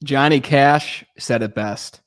Johnny Cash said it best.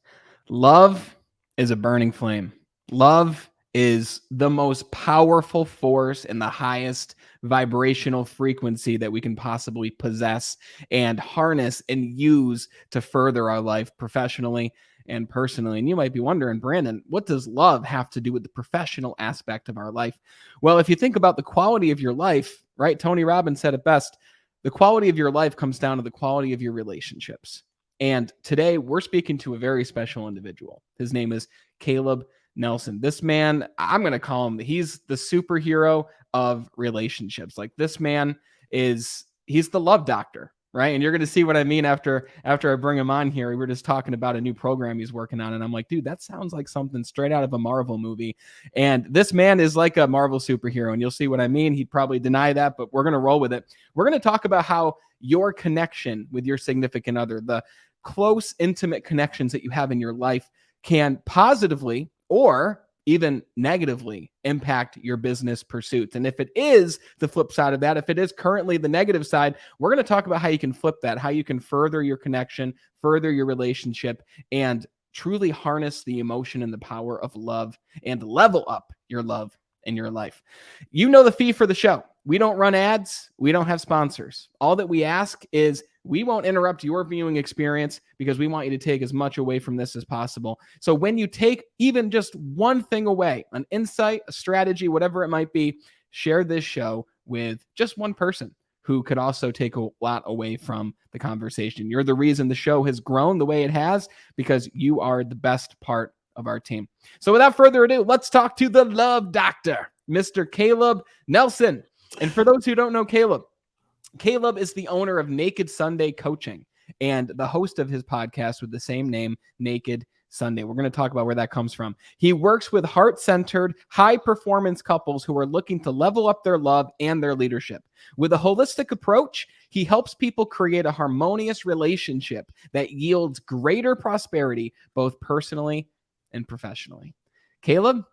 Love is a burning flame. Love is the most powerful force and the highest vibrational frequency that we can possibly possess and harness and use to further our life professionally and personally. And you might be wondering, Brandon, what does love have to do with the professional aspect of our life? Well, if you think about the quality of your life, right? Tony Robbins said it best. The quality of your life comes down to the quality of your relationships. And today we're speaking to a very special individual. His name is Caleb Nelson. This man, I'm going to call him, he's the superhero of relationships. Like this man he's the love doctor, right? And you're going to see what I mean after I bring him on here. We were just talking about a new program he's working on. And I'm like, dude, that sounds like something straight out of a Marvel movie. And this man is like a Marvel superhero. And you'll see what I mean. He'd probably deny that, but we're going to roll with it. We're going to talk about how your connection with your significant other, the close, intimate connections that you have in your life can positively or even negatively impact your business pursuits. And if it is the flip side of that, if it is currently the negative side, we're going to talk about how you can flip that, how you can further your connection, further your relationship, and truly harness the emotion and the power of love and level up your love in your life. You know the fee for the show. We don't run ads. We don't have sponsors. All that we ask is we won't interrupt your viewing experience because we want you to take as much away from this as possible. So when you take even just one thing away, an insight, a strategy, whatever it might be, share this show with just one person who could also take a lot away from the conversation. You're the reason the show has grown the way it has because you are the best part of our team. So without further ado, let's talk to the love doctor, Mr. Caleb Nelson. And for those who don't know Caleb is the owner of Naked Sunday Coaching and the host of his podcast with the same name, Naked Sunday. We're going to talk about where that comes from. He works with heart-centered, high-performance couples who are looking to level up their love and their leadership. With a holistic approach, he helps people create a harmonious relationship that yields greater prosperity, both personally and professionally. Caleb,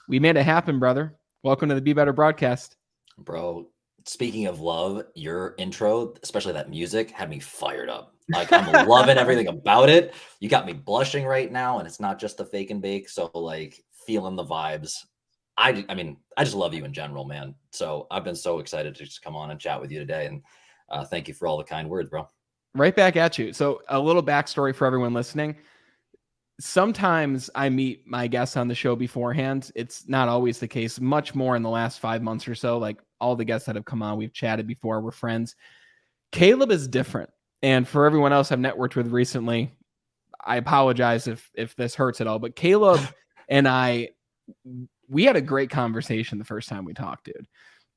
we made it happen, brother. Welcome to the Be Better broadcast. Bro, speaking of love, your intro, especially that music, had me fired up. Like, I'm loving everything about it. You got me blushing right now, and it's not just the fake and bake. So, like, feeling the vibes. I mean, I just love you in general, man. So I've been so excited to just come on and chat with you today. And thank you for all the kind words, bro. Right back at you. So a little backstory for everyone listening. Sometimes I meet my guests on the show beforehand. It's not always the case, much more in the last 5 months or so. Like all the guests that have come on, we've chatted before, we're friends. Caleb is different. And for everyone else I've networked with recently, I apologize if this hurts at all, but Caleb and we had a great conversation the first time we talked, dude.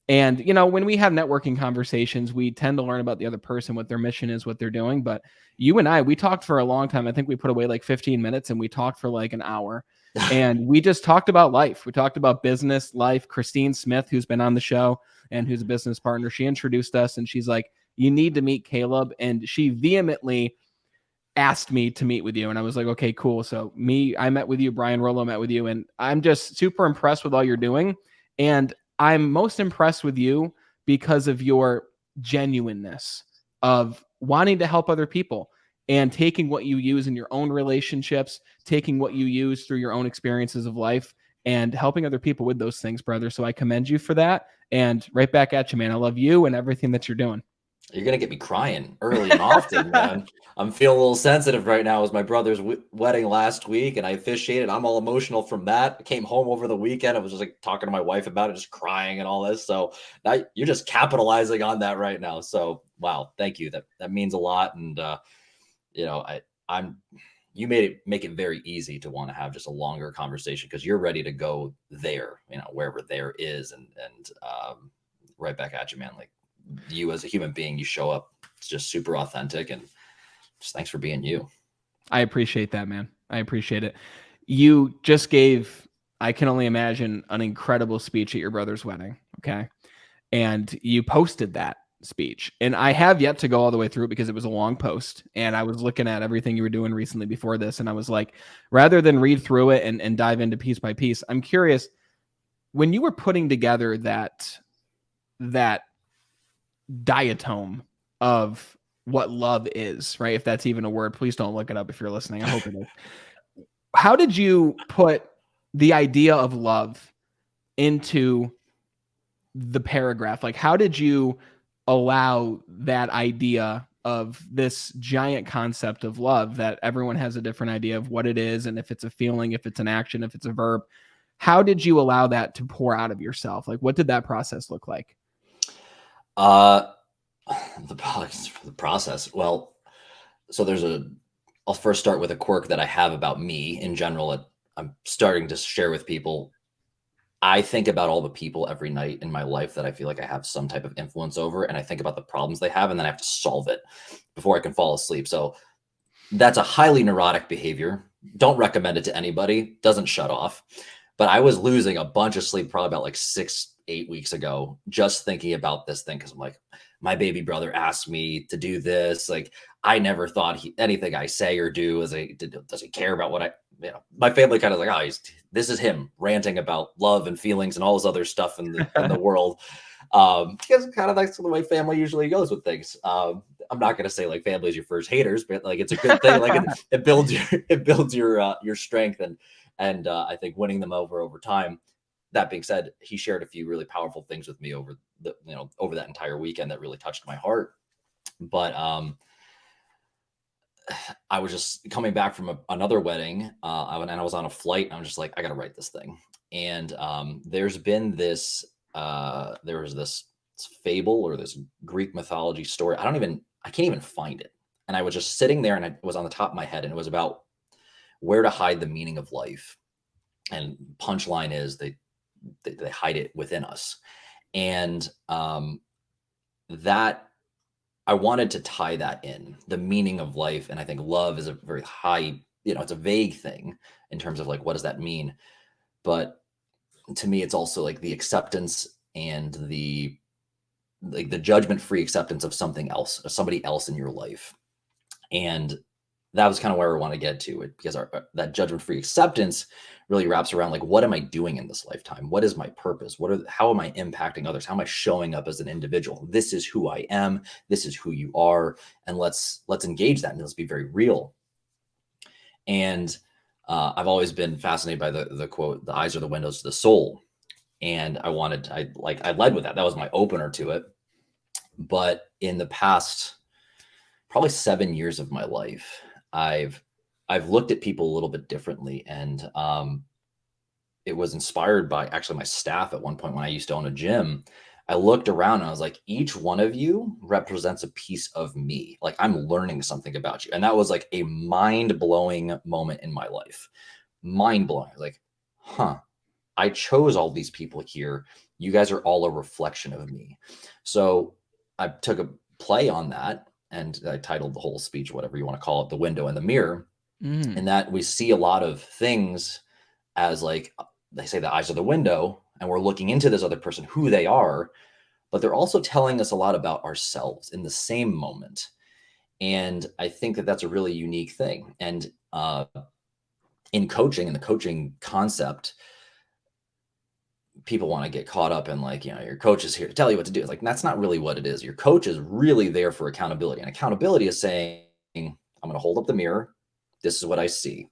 And, you know, when we have networking conversations, we tend to learn about the other person, what their mission is, what they're doing. But you and I, we talked for a long time. I think we put away like 15 minutes and we talked for like an hour. And we just talked about life. We talked about business, life. Christine Smith, who's been on the show and who's a business partner, she introduced us and she's like, you need to meet Caleb. And she vehemently asked me to meet with you. And I was like, okay, cool. So I met with you, Brian Rollo met with you. And I'm just super impressed with all you're doing. And I'm most impressed with you because of your genuineness of wanting to help other people and taking what you use in your own relationships, taking what you use through your own experiences of life and helping other people with those things, brother. So I commend you for that. And right back at you, man. I love you and everything that you're doing. You're going to get me crying early and often, man. I'm feeling a little sensitive right now. It was my brother's wedding last week, and I officiated. I'm all emotional from that. I came home over the weekend. I was just like talking to my wife about it, just crying and all this. So now you're just capitalizing on that right now. So, wow, thank you. That means a lot. And, you know, you make it very easy to want to have just a longer conversation because you're ready to go there, you know, wherever there is. And right back at you, man. Like, you as a human being, you show up, it's just super authentic, and just thanks for being you. I appreciate that, man. I appreciate it. You just gave, I can only imagine, an incredible speech at your brother's wedding. Okay. And you posted that speech, and I have yet to go all the way through it because it was a long post, and I was looking at everything you were doing recently before this, and I was like, rather than read through it and dive into piece by piece, I'm curious, when you were putting together that diatome of what love is, right? If that's even a word, please don't look it up if you're listening. I hope it is. How did you put the idea of love into the paragraph? Like, how did you allow that idea of this giant concept of love that everyone has a different idea of what it is, and if it's a feeling, if it's an action, if it's a verb? How did you allow that to pour out of yourself? Like, what did that process look like? The process. Well, so I'll first start with a quirk that I have about me in general. I'm starting to share with people. I think about all the people every night in my life that I feel like I have some type of influence over, and I think about the problems they have, and then I have to solve it before I can fall asleep. So that's a highly neurotic behavior. Don't recommend it to anybody. Doesn't shut off. But I was losing a bunch of sleep probably about like 6-8 weeks ago, just thinking about this thing. Cause I'm like, my baby brother asked me to do this. Like, I never thought anything I say or do does he care about what my family kind of like, oh, this is him ranting about love and feelings and all this other stuff in the world. Because kind of that's the way family usually goes with things. I'm not going to say like family is your first haters, but like, it's a good thing. Like it builds your strength and I think winning them over time. That being said, he shared a few really powerful things with me over that entire weekend that really touched my heart. But I was just coming back from another wedding, and I was on a flight, and I was just like, I got to write this thing. And there's been this, there was this fable or this Greek mythology story. I can't even find it. And I was just sitting there, and it was on the top of my head, and it was about where to hide the meaning of life. And punchline is they hide it within us. And that I wanted to tie that in, the meaning of life. And I think love is a very high, it's a vague thing in terms of like, what does that mean? But to me, it's also like the acceptance and the judgment-free acceptance of something else, somebody else in your life. And that was kind of where I want to get to it, because that judgment-free acceptance really wraps around like, what am I doing in this lifetime? What is my purpose? How am I impacting others? How am I showing up as an individual? This is who I am. This is who you are. And let's engage that, and let's be very real. And I've always been fascinated by the quote, "The eyes are the windows to the soul." And I led with that. That was my opener to it. But in the past, probably 7 years of my life, I've looked at people a little bit differently. And it was inspired by actually my staff at one point when I used to own a gym. I looked around and I was like, each one of you represents a piece of me. Like, I'm learning something about you. And that was like a mind-blowing moment in my life. Mind-blowing. Like, I chose all these people here. You guys are all a reflection of me. So I took a play on that, and I titled the whole speech, whatever you want to call it, "The Window and the Mirror." And that we see a lot of things as like, they say the eyes are the window, and we're looking into this other person, who they are, but they're also telling us a lot about ourselves in the same moment. And I think that that's a really unique thing. And in the coaching concept, people want to get caught up in like, your coach is here to tell you what to do. It's like, that's not really what it is. Your coach is really there for accountability. And accountability is saying, I'm going to hold up the mirror. This is what I see.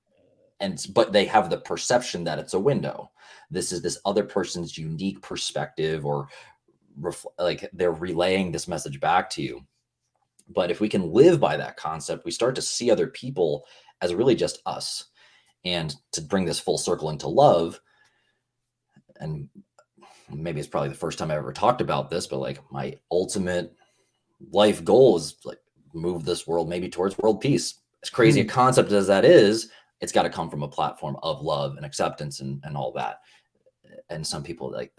But they have the perception that it's a window. This is this other person's unique perspective, or like they're relaying this message back to you. But if we can live by that concept, we start to see other people as really just us. And to bring this full circle into love, and maybe it's probably the first time I ever talked about this, but like my ultimate life goal is like move this world maybe towards world peace. As crazy a concept as that is, it's got to come from a platform of love and acceptance and all that. And some people like,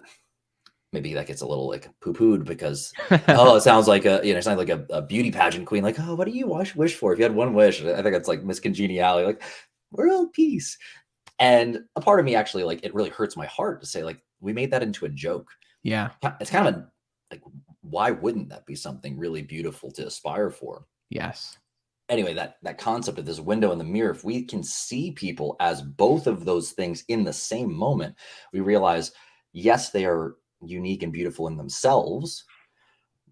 maybe that gets a little like poo-pooed because, it sounds like a beauty pageant queen. Like, oh, what do you wish for? If you had one wish, I think it's like Miss Congeniality, like world peace. And a part of me actually, like, it really hurts my heart to say, like, we made that into a joke. Yeah. It's kind of like, why wouldn't that be something really beautiful to aspire for? Yes. Anyway, that concept of this window in the mirror, if we can see people as both of those things in the same moment, we realize, yes, they are unique and beautiful in themselves,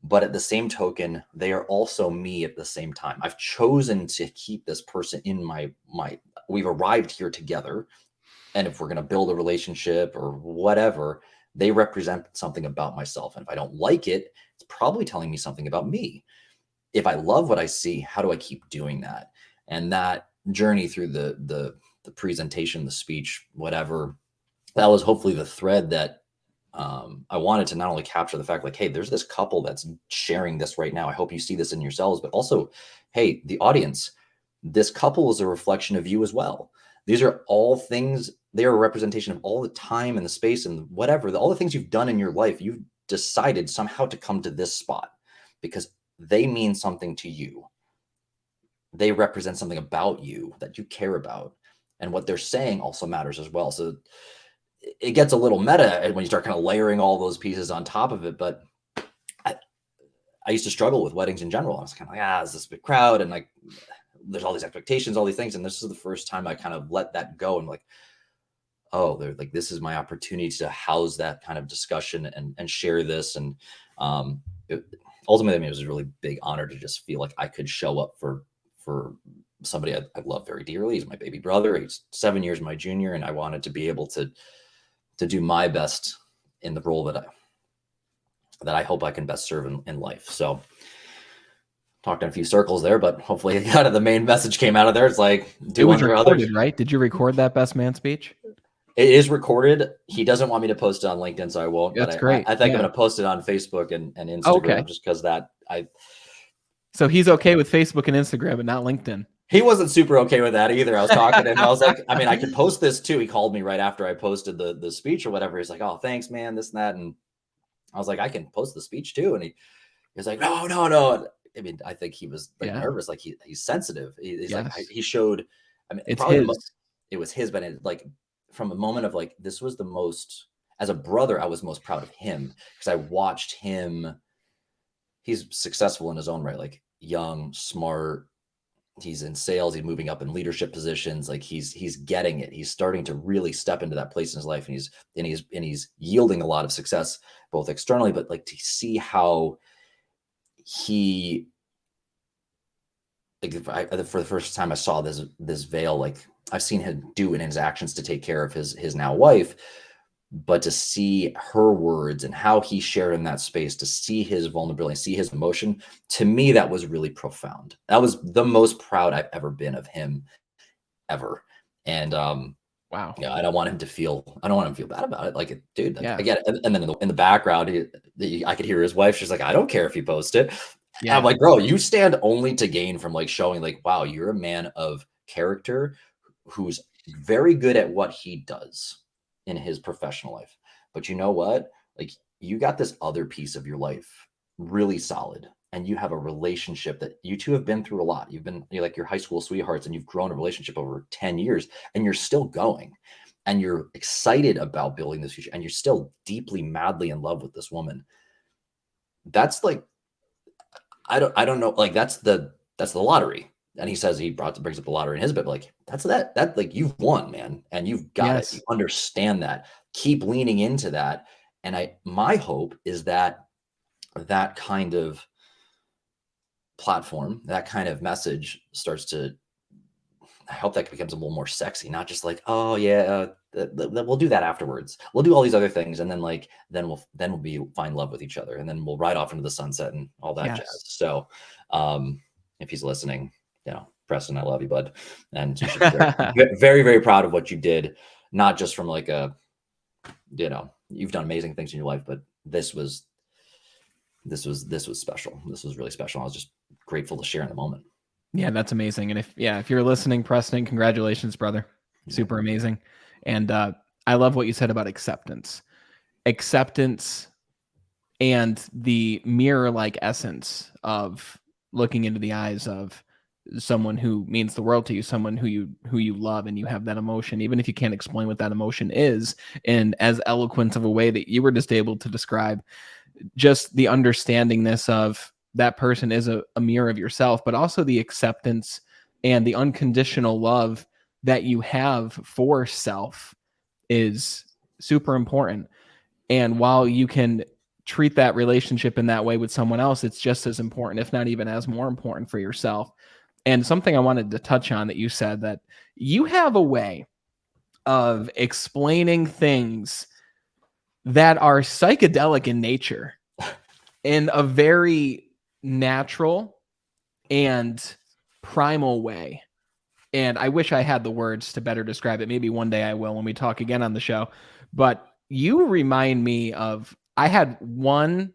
But at the same token, they are also me at the same time. I've chosen to keep this person in my we've arrived here together. And if we're going to build a relationship or whatever, they represent something about myself. And if I don't like it, it's probably telling me something about me. If I love what I see, how do I keep doing that? And that journey through the presentation, the speech, whatever, that was hopefully the thread that I wanted to not only capture the fact like, hey, there's this couple that's sharing this right now. I hope you see this in yourselves, but also, hey, the audience, this couple is a reflection of you as well. These are all things, they are a representation of all the time and the space and whatever, all the things you've done in your life. You've decided somehow to come to this spot because they mean something to you. They represent something about you that you care about. And what they're saying also matters as well. So it gets a little meta when you start kind of layering all those pieces on top of it. But I used to struggle with weddings in general. I was kind of like, is this big crowd? And like, there's all these expectations, all these things. And this is the first time I kind of let that go and like, oh, they're like, this is my opportunity to house that kind of discussion and share this. And ultimately, I mean, it was a really big honor to just feel like I could show up for somebody I love very dearly. He's my baby brother. He's 7 years my junior. And I wanted to be able to do my best in the role that I hope I can best serve in life. So talked in a few circles there, but hopefully kind of the main message came out of there. It's like, it was recorded, right? Did you record that best man speech? It is recorded. He doesn't want me to post it on LinkedIn, so I won't. That's but great. I think I'm going to post it on Facebook and Instagram just because So he's okay with Facebook and Instagram, but not LinkedIn. He wasn't super okay with that either. I was talking to him. I was like, I mean, I could post this too. He called me right after I posted the speech or whatever. He's like, oh, thanks, man, this and that. And I was like, I can post the speech too. And he was like, no. I mean, I think he was like nervous. Like he's sensitive. He's like, he showed, I mean, it's probably it was his, but it, like from a moment of like, this was the most, as a brother, I was most proud of him because I watched him. He's successful in his own right, like young, smart. He's in sales. He's moving up in leadership positions. Like he's getting it. He's starting to really step into that place in his life, and he's yielding a lot of success, both externally, but like to see how he, like for the first time I saw this veil, like I've seen him do in his actions to take care of his now wife, but to see her words and how he shared in that space, to see his vulnerability, see his emotion, to me, that was really profound. That was the most proud I've ever been of him ever. And wow. Yeah, I don't want him to feel bad about it. Like, dude, like, I get it. And then in the background, I could hear his wife. She's like, I don't care if you post it. Yeah. I'm like, bro, you stand only to gain from like showing like, wow, you're a man of character who's very good at what he does in his professional life. But you know what? Like you got this other piece of your life really solid, and you have a relationship that you two have been through a lot. You're like your high school sweethearts, and you've grown a relationship over 10 years, and you're still going, and you're excited about building this future, and you're still deeply, madly in love with this woman. That's like, I don't know. Like that's the lottery. And he says he brings up the lottery in his bit, but like that's like you've won, man, and you've got it. You understand that. Keep leaning into that. And my hope is that kind of platform, that kind of message starts to. I hope that becomes a little more sexy, not just like, oh yeah, we'll do that afterwards. We'll do all these other things, and then we'll find love with each other, and then we'll ride off into the sunset and all that jazz. So, if he's listening. Preston, I love you, bud. And you should be very, very proud of what you did. Not just from like you've done amazing things in your life, but this was special. This was really special. I was just grateful to share in the moment. Yeah, that's amazing. And if you're listening, Preston, congratulations, brother. Super amazing. And I love what you said about acceptance and the mirror-like essence of looking into the eyes of someone who means the world to you, someone who you love, and you have that emotion, even if you can't explain what that emotion is in as eloquent of a way that you were just able to describe, just the understandingness of that person is a mirror of yourself, but also the acceptance and the unconditional love that you have for self is super important. And while you can treat that relationship in that way with someone else, it's just as important, if not even as more important for yourself. And something I wanted to touch on that you said, that you have a way of explaining things that are psychedelic in nature in a very natural and primal way. And I wish I had the words to better describe it. Maybe one day I will when we talk again on the show. But you remind me of, I had one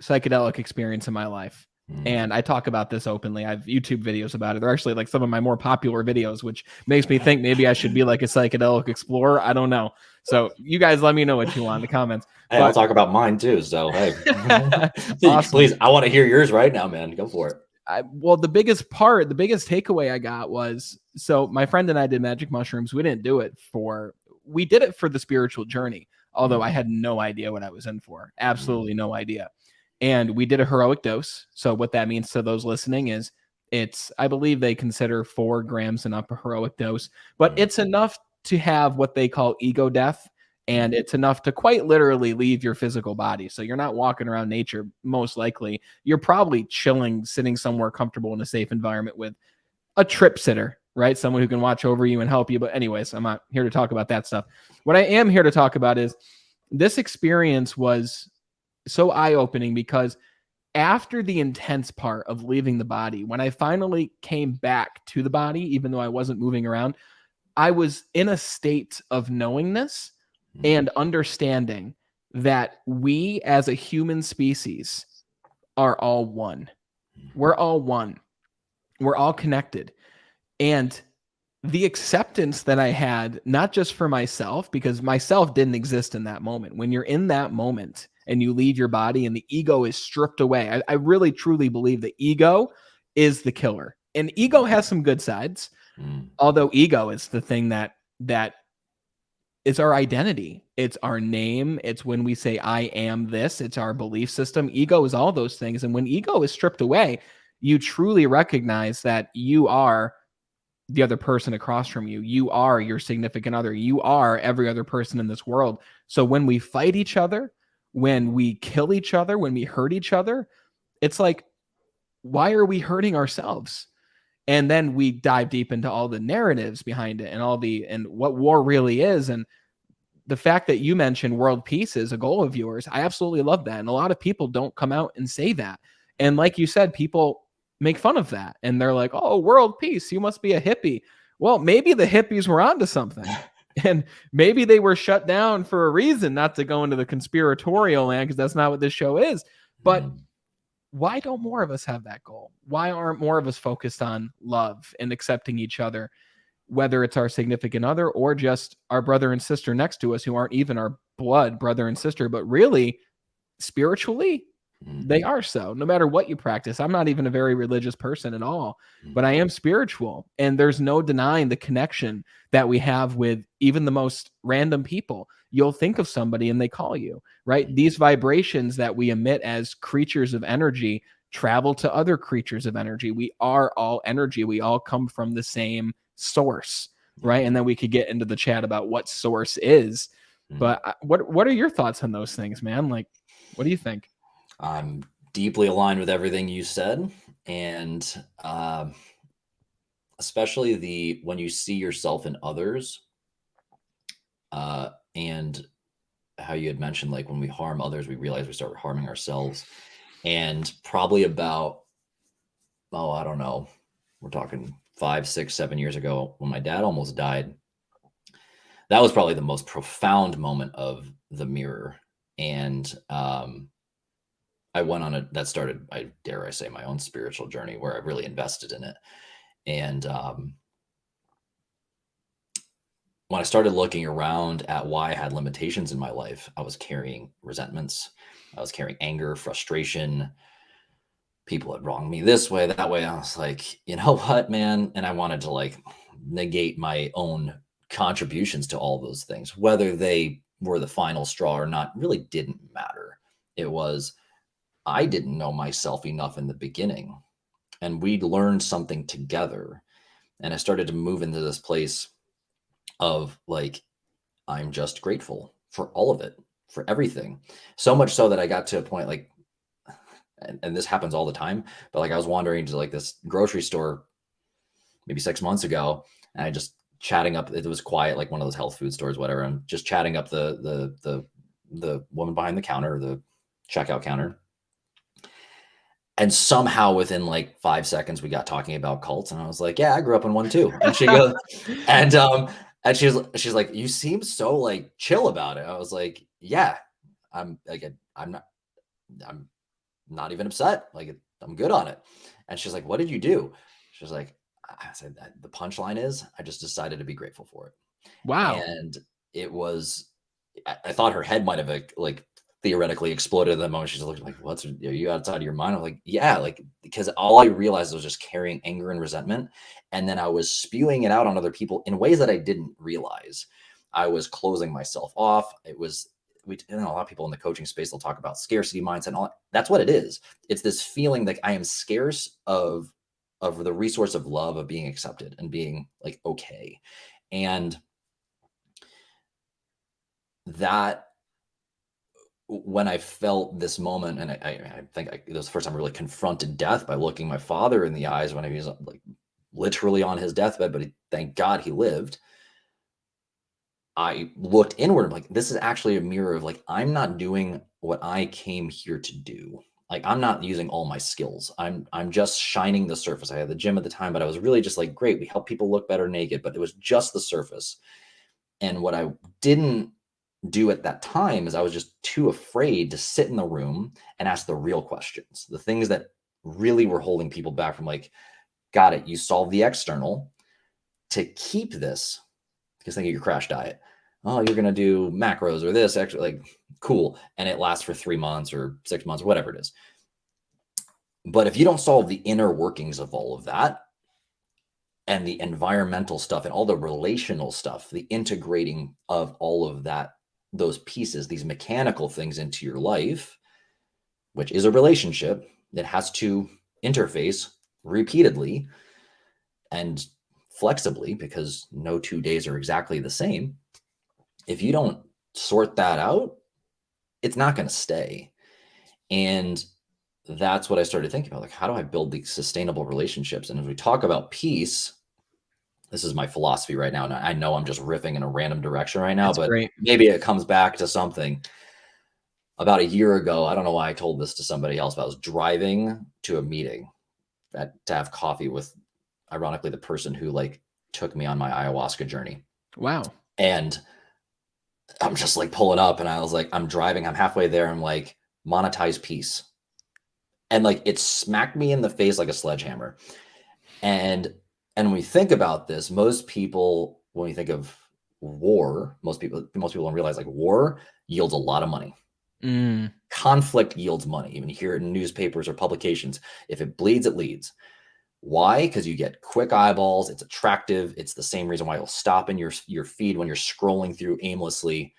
psychedelic experience in my life. And I talk about this openly. I have YouTube videos about it. They're actually like some of my more popular videos, which makes me think maybe I should be like a psychedelic explorer. I don't know. So you guys let me know what you want in the comments. Hey, I'll talk about mine too. So hey, awesome. Please, I want to hear yours right now, man. Go for it. Well, the biggest takeaway I got was, so my friend and I did magic mushrooms. We did it for the spiritual journey, although I had no idea what I was in for. Absolutely no idea. And we did a heroic dose. So what that means to those listening is, I believe they consider 4 grams and up a heroic dose, but it's enough to have what they call ego death. And it's enough to quite literally leave your physical body. So you're not walking around nature, most likely. You're probably chilling, sitting somewhere comfortable in a safe environment with a trip sitter, right? Someone who can watch over you and help you. But anyways, I'm not here to talk about that stuff. What I am here to talk about is, this experience was so eye-opening, because after the intense part of leaving the body, when I finally came back to the body, even though I wasn't moving around, I was in a state of knowingness and understanding that we as a human species are all one. We're all one. We're all connected. And the acceptance that I had, not just for myself, because myself didn't exist in that moment. When you're in that moment and you leave your body and the ego is stripped away, I really truly believe the ego is the killer. And ego has some good sides, although ego is the thing that it's our identity. It's our name. It's when we say, I am this. It's our belief system. Ego is all those things. And when ego is stripped away, you truly recognize that you are the other person across from you. You are your significant other. You are every other person in this world. So when we fight each other, when we kill each other, when we hurt each other, it's like, why are we hurting ourselves? And then we dive deep into all the narratives behind it and what war really is. And the fact that you mentioned world peace is a goal of yours, I absolutely love that. And a lot of people don't come out and say that. And like you said, people make fun of that. And they're like, oh, world peace, you must be a hippie. Well, maybe the hippies were onto something. And maybe they were shut down for a reason, not to go into the conspiratorial land, because that's not what this show is. But why don't more of us have that goal? Why aren't more of us focused on love and accepting each other, whether it's our significant other or just our brother and sister next to us, who aren't even our blood brother and sister, but really spiritually, they are so. No matter what you practice, I'm not even a very religious person at all, but I am spiritual. And there's no denying the connection that we have with even the most random people. You'll think of somebody and they call you, right? These vibrations that we emit as creatures of energy travel to other creatures of energy. We are all energy. We all come from the same source, right? And then we could get into the chat about what source is. But what are your thoughts on those things, man? Like, what do you think? I'm deeply aligned with everything you said. And especially when you see yourself in others, and how you had mentioned, like, when we harm others, we realize we start harming ourselves. And probably about, I don't know, we're talking 5, 6, 7 years ago, when my dad almost died, that was probably the most profound moment of the mirror. And I went on that started, I dare I say, my own spiritual journey, where I really invested in it. And when I started looking around at why I had limitations in my life, I was carrying resentments. I was carrying anger, frustration. People had wronged me this way, that way. I was like, you know what, man? And I wanted to, like, negate my own contributions to all those things. Whether they were the final straw or not really didn't matter. It was, I didn't know myself enough in the beginning, and we learned something together. And I started to move into this place of, like, I'm just grateful for all of it, for everything. So much so that I got to a point like, and this happens all the time, but like I was wandering to like this grocery store maybe 6 months ago, and I just chatting up. It was quiet, like one of those health food stores, whatever. I'm just chatting up the woman behind the counter, the checkout counter. And somehow within like 5 seconds, we got talking about cults, and I was like, "Yeah, I grew up in one too." And she goes, and and she's like, "You seem so like chill about it." I was like, "Yeah, I'm like I'm not even upset. Like I'm good on it." And she's like, "What did you do?" She's like, I said, "The punchline is I just decided to be grateful for it." Wow. And it was, I thought her head might have like theoretically exploded at that moment. She's looking like, "What's, are you outside of your mind?" I'm like, "Yeah," like, because all I realized was just carrying anger and resentment. And then I was spewing it out on other people in ways that I didn't realize. I was closing myself off. It was, a lot of people in the coaching space, they'll talk about scarcity mindset and all that. That's what it is. It's this feeling that I am scarce of the resource of love, of being accepted and being like, okay. And that, when I felt this moment, and I think it was the first time I really confronted death by looking my father in the eyes when he was like literally on his deathbed, but thank God he lived. I looked inward. I'm like, this is actually a mirror of like, I'm not doing what I came here to do. Like, I'm not using all my skills. I'm just shining the surface. I had the gym at the time, but I was really just like, great, we help people look better naked, but it was just the surface. And what I didn't do at that time is I was just too afraid to sit in the room and ask the real questions, the things that really were holding people back from like, got it, you solve the external to keep this, because think of your crash diet. Oh, you're going to do macros or this extra, like, cool. And it lasts for 3 months or 6 months, whatever it is. But if you don't solve the inner workings of all of that, and the environmental stuff and all the relational stuff, the integrating of all of that, those pieces, these mechanical things into your life, which is a relationship that has to interface repeatedly and flexibly, because no 2 days are exactly the same. If you don't sort that out, it's not going to stay. And that's what I started thinking about. Like, how do I build these sustainable relationships? And as we talk about peace, this is my philosophy right now. And I know I'm just riffing in a random direction right now, That's but great. maybe it comes back to something. About a year ago, I don't know why I told this to somebody else, but I was driving to a meeting to have coffee with, ironically, the person who like took me on my ayahuasca journey. Wow. And I'm just like pulling up, and I was like, I'm driving, I'm halfway there. I'm like, monetize peace. And like, it smacked me in the face like a sledgehammer. And when we think about this, most people, when we think of war, most people don't realize like war yields a lot of money. Mm. Conflict yields money. Even you hear it in newspapers or publications. If it bleeds, it leads. Why? Because you get quick eyeballs. It's attractive. It's the same reason why you'll stop in your feed when you're scrolling through aimlessly.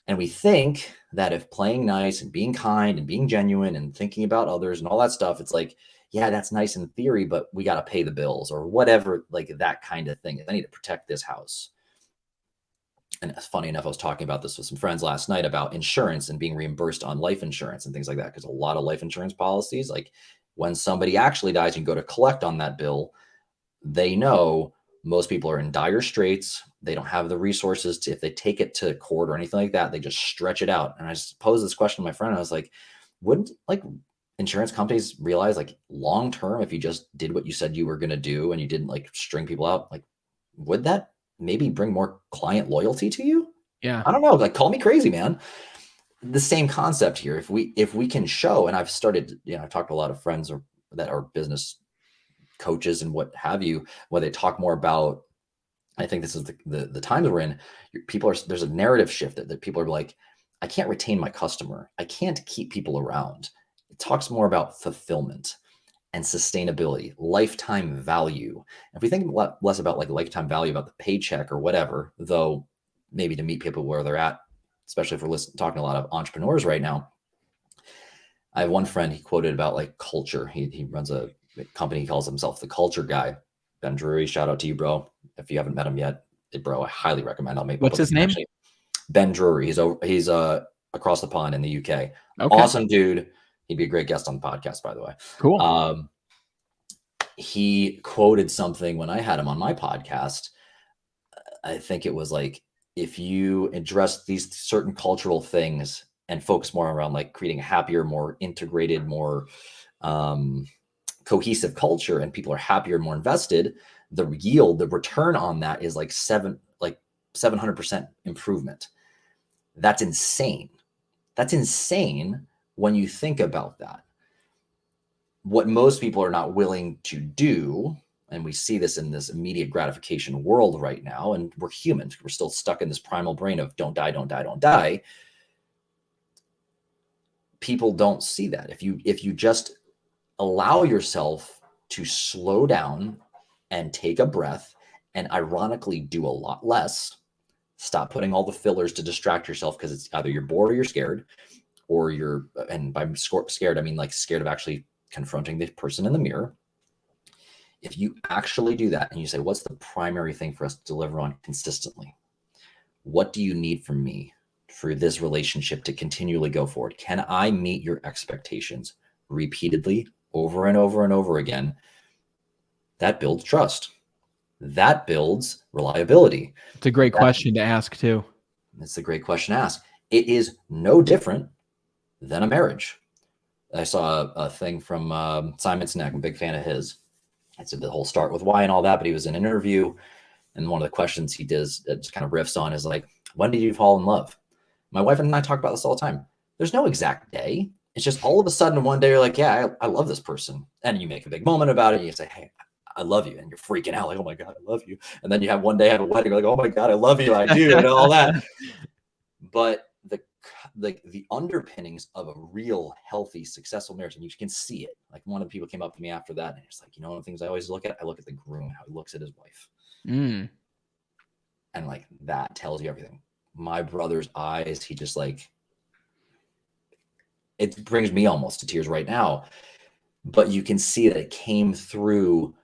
And we think that if playing nice and being kind and being genuine and thinking about others and all that stuff, it's like, yeah, that's nice in theory, but we got to pay the bills or whatever, like that kind of thing. I need to protect this house. And funny enough, I was talking about this with some friends last night about insurance and being reimbursed on life insurance and things like that. Because a lot of life insurance policies, like when somebody actually dies and you go to collect on that bill, they know most people are in dire straits. They don't have the resources to, if they take it to court or anything like that, they just stretch it out. And I just posed this question to my friend. I was like, wouldn't like insurance companies realize like long term, if you just did what you said you were going to do and you didn't like string people out, like would that maybe bring more client loyalty to you? Yeah. I don't know. Like, call me crazy, man. The same concept here. If we can show, and I've started, I've talked to a lot of friends that are business coaches and what have you, where they talk more about, I think this is the times we're in. There's a narrative shift that people are like, I can't retain my customer. I can't keep people around. It talks more about fulfillment and sustainability, lifetime value. If we think less about like lifetime value, about the paycheck or whatever, though maybe to meet people where they're at, especially if we're talking to a lot of entrepreneurs right now. I have one friend, he quoted about like culture. He runs a company, he calls himself the culture guy. Ben Drury, shout out to you, bro. If you haven't met him yet, bro, I highly recommend. I'll What's put his name? actually Ben Drury. He's a across the pond in the UK. Okay. Awesome dude. He'd be a great guest on the podcast, by the way. Cool. He quoted something when I had him on my podcast. I think it was like, if you address these certain cultural things and focus more around like creating a happier, more integrated, more cohesive culture, and people are happier and more invested, the yield, the return on that is like 700% improvement. That's insane. That's insane when you think about that. What most people are not willing to do, and we see this in this immediate gratification world right now, and we're humans, we're still stuck in this primal brain of don't die, don't die, don't die. People don't see that. If you just allow yourself to slow down and take a breath and ironically do a lot less, stop putting all the fillers to distract yourself, because it's either you're bored or you're scared, or you're, and by scared, I mean like scared of actually confronting the person in the mirror. If you actually do that and you say, what's the primary thing for us to deliver on consistently? What do you need from me for this relationship to continually go forward? Can I meet your expectations repeatedly over and over and over again? That builds trust. That builds reliability. It's a great question to ask too. It's a great question to ask. It is no different than a marriage. I saw a thing from Simon Sinek. I'm a big fan of his. It's the whole start with why and all that, but he was in an interview, and one of the questions he does that just kind of riffs on is like, when did you fall in love? My wife and I talk about this all the time. There's no exact day. It's just all of a sudden one day you're like, yeah, I love this person. And you make a big moment about it. And you say, hey, I love you. And you're freaking out like, oh my God, I love you. And then you have one day have a wedding, you're like, oh my God, I love you. I do, and all that. But the underpinnings of a real healthy, successful marriage, and you can see it. Like, one of the people came up to me after that, and it's like, one of the things I always look at, I look at the groom, how he looks at his wife. And like, that tells you everything. My brother's eyes, he just like, it brings me almost to tears right now. But you can see that it came through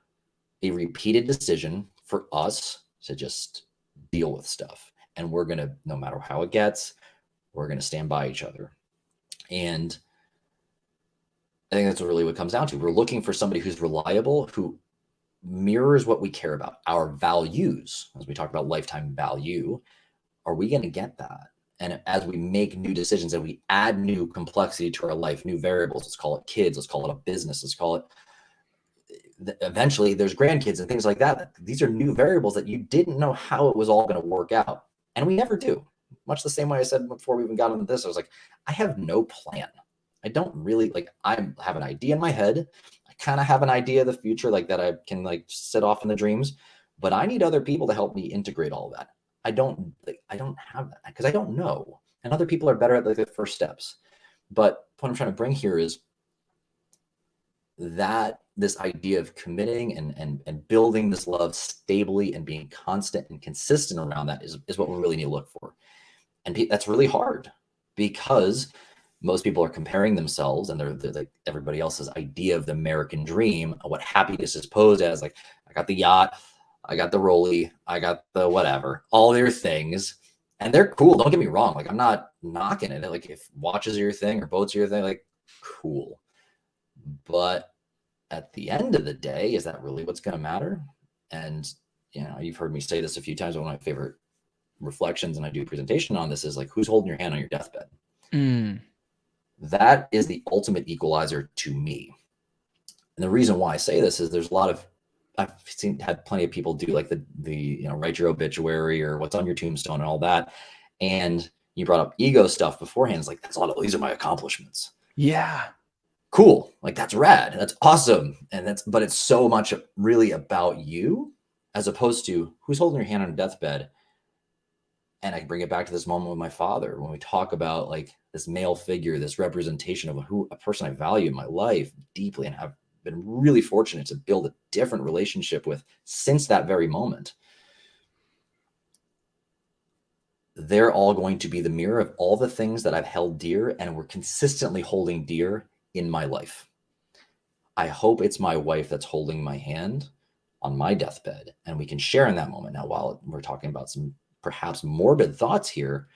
a repeated decision for us to just deal with stuff. And we're going to, no matter how it gets, we're going to stand by each other. And I think that's really what it comes down to. We're looking for somebody who's reliable, who mirrors what we care about, our values. As we talk about lifetime value, are we going to get that? And as we make new decisions and we add new complexity to our life, new variables, let's call it kids, let's call it a business, let's call it, eventually there's grandkids and things like that. These are new variables that you didn't know how it was all going to work out. And we never do. Much the same way I said before we even got into this, I was like, I have no plan. I don't really, like, I have an idea in my head. I kind of have an idea of the future, like that I can like sit off in the dreams, but I need other people to help me integrate all that. I don't have that because I don't know. And other people are better at like the first steps. But what I'm trying to bring here is that this idea of committing and building this love stably and being constant and consistent around that is what we really need to look for. And that's really hard, because most people are comparing themselves and they're like everybody else's idea of the American dream, what happiness is posed as. Like, I got the yacht, I got the rollie, I got the whatever, all their things. And they're cool. Don't get me wrong. Like, I'm not knocking it. Like, if watches are your thing or boats are your thing, like, cool. But at the end of the day, is that really what's going to matter? And, you've heard me say this a few times. One of my favorite reflections, and I do a presentation on this, is like, who's holding your hand on your deathbed? That is the ultimate equalizer to me. And the reason why I say this is there's a lot of, I've had plenty of people do like the write your obituary or what's on your tombstone and all that. And you brought up ego stuff beforehand. It's like, that's a lot of, these are my accomplishments. Yeah. Cool. Like, that's rad. That's awesome. But it's so much really about you, as opposed to who's holding your hand on a deathbed. And I bring it back to this moment with my father, when we talk about like this male figure, this representation of a person I value in my life deeply and have been really fortunate to build a different relationship with since that very moment. They're all going to be the mirror of all the things that I've held dear and we're consistently holding dear in my life. I hope it's my wife that's holding my hand on my deathbed, and we can share in that moment. Now, while we're talking about some perhaps morbid thoughts here,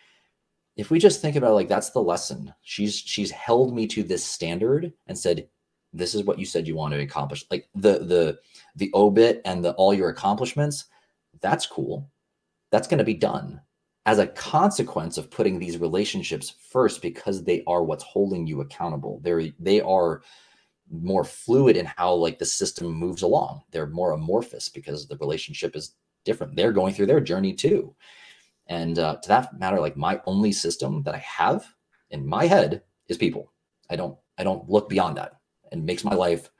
if we just think about it, like, that's the lesson. She's held me to this standard and said, this is what you said you want to accomplish. Like the obit and all your accomplishments, that's cool. That's going to be done as a consequence of putting these relationships first, because they are what's holding you accountable. They are more fluid in how like the system moves along. They're more amorphous because the relationship is different. They're going through their journey too. And to that matter, like, my only system that I have in my head is people. I don't look beyond that, and makes my life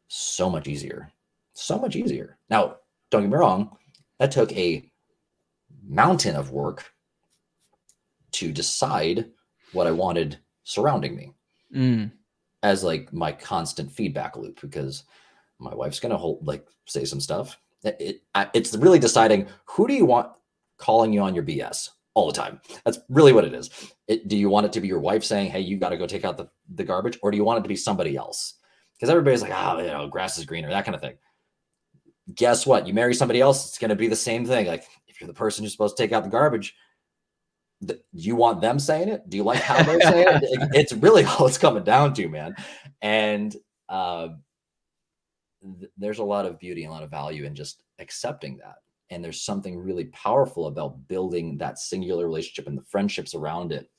so much easier. So much easier. Now, don't get me wrong, that took a mountain of work to decide what I wanted surrounding me as like my constant feedback loop, because my wife's going to say some stuff. It's really deciding, who do you want calling you on your BS all the time? That's really what it is. Do you want it to be your wife saying, hey, you got to go take out the garbage? Or do you want it to be somebody else? Because everybody's like, oh, grass is greener, that kind of thing. Guess what? You marry somebody else, it's going to be the same thing. Like, if you're the person who's supposed to take out the garbage, do you want them saying it? Do you like how they're saying it? It's really all it's coming down to, man. And there's a lot of beauty and a lot of value in just accepting that. And there's something really powerful about building that singular relationship and the friendships around it.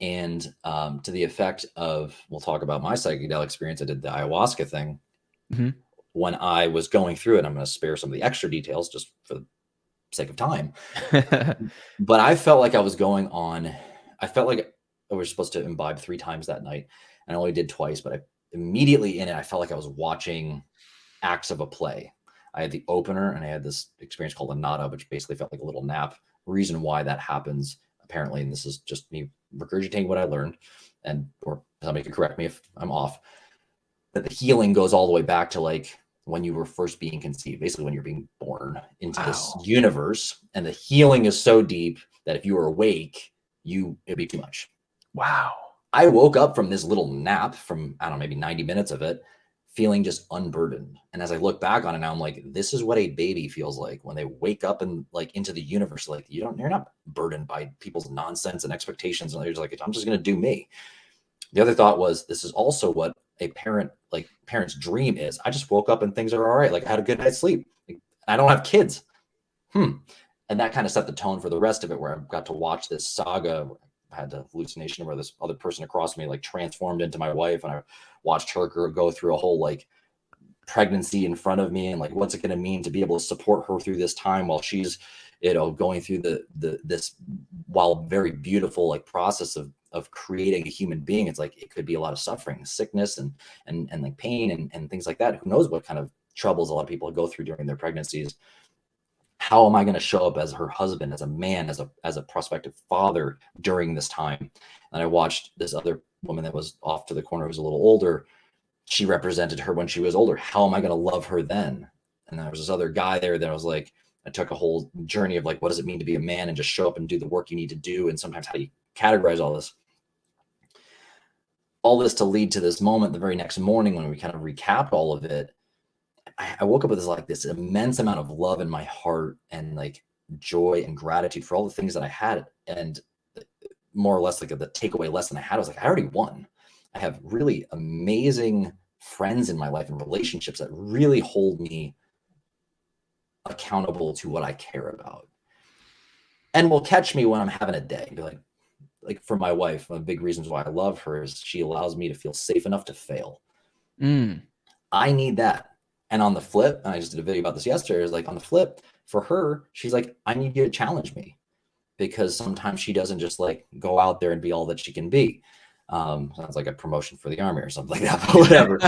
And to the effect of, we'll talk about my psychedelic experience. I did the ayahuasca thing. When I was going through it, I'm going to spare some of the extra details just for the sake of time. But I felt like I was I felt like I was supposed to imbibe 3 times that night. And I only did twice, but I immediately in it, I felt like I was watching acts of a play. I had the opener, and I had this experience called a nada, which basically felt like a little nap. Reason why that happens, apparently, and this is just me regurgitating what I learned, or somebody could correct me if I'm off, that the healing goes all the way back to like when you were first being conceived, basically when you're being born into this universe. And the healing is so deep that if you were awake, it'd be too much. Wow. I woke up from this little nap from, I don't know, maybe 90 minutes of it, feeling just unburdened. And as I look back on it now, I'm like, this is what a baby feels like when they wake up and like into the universe. Like, you're not burdened by people's nonsense and expectations. And they're just like, I'm just going to do me. The other thought was, this is also what a parent's dream is. I just woke up and things are all right. Like, I had a good night's sleep. Like, I don't have kids. And that kind of set the tone for the rest of it, where I got to watch this saga. I had a hallucination where this other person across me like transformed into my wife, and I watched her go through a whole like pregnancy in front of me, and like, what's it going to mean to be able to support her through this time while she's, going through this while very beautiful like process of creating a human being. It's like, it could be a lot of suffering, sickness, and like pain and things like that. Who knows what kind of troubles a lot of people go through during their pregnancies. How am I going to show up as her husband, as a man, as a prospective father during this time? And I watched this other woman that was off to the corner, who was a little older. She represented her when she was older. How am I going to love her then? And there was this other guy there that I was like, I took a whole journey of like, what does it mean to be a man, and just show up and do the work you need to do? And sometimes how do you categorize all this? All this to lead to this moment the very next morning when we kind of recapped all of it. I woke up with this immense amount of love in my heart, and like joy and gratitude for all the things that I had. And more or less like the takeaway lesson I had was like, I already won. I have really amazing friends in my life and relationships that really hold me accountable to what I care about, and will catch me when I'm having a day and be like for my wife, one of the big reasons why I love her is she allows me to feel safe enough to fail. I need that. And on the flip, and I just did a video about this yesterday, is like, on the flip, for her, she's like, I need you to challenge me, because sometimes she doesn't just like go out there and be all that she can be. Sounds like a promotion for the army or something like that, but whatever.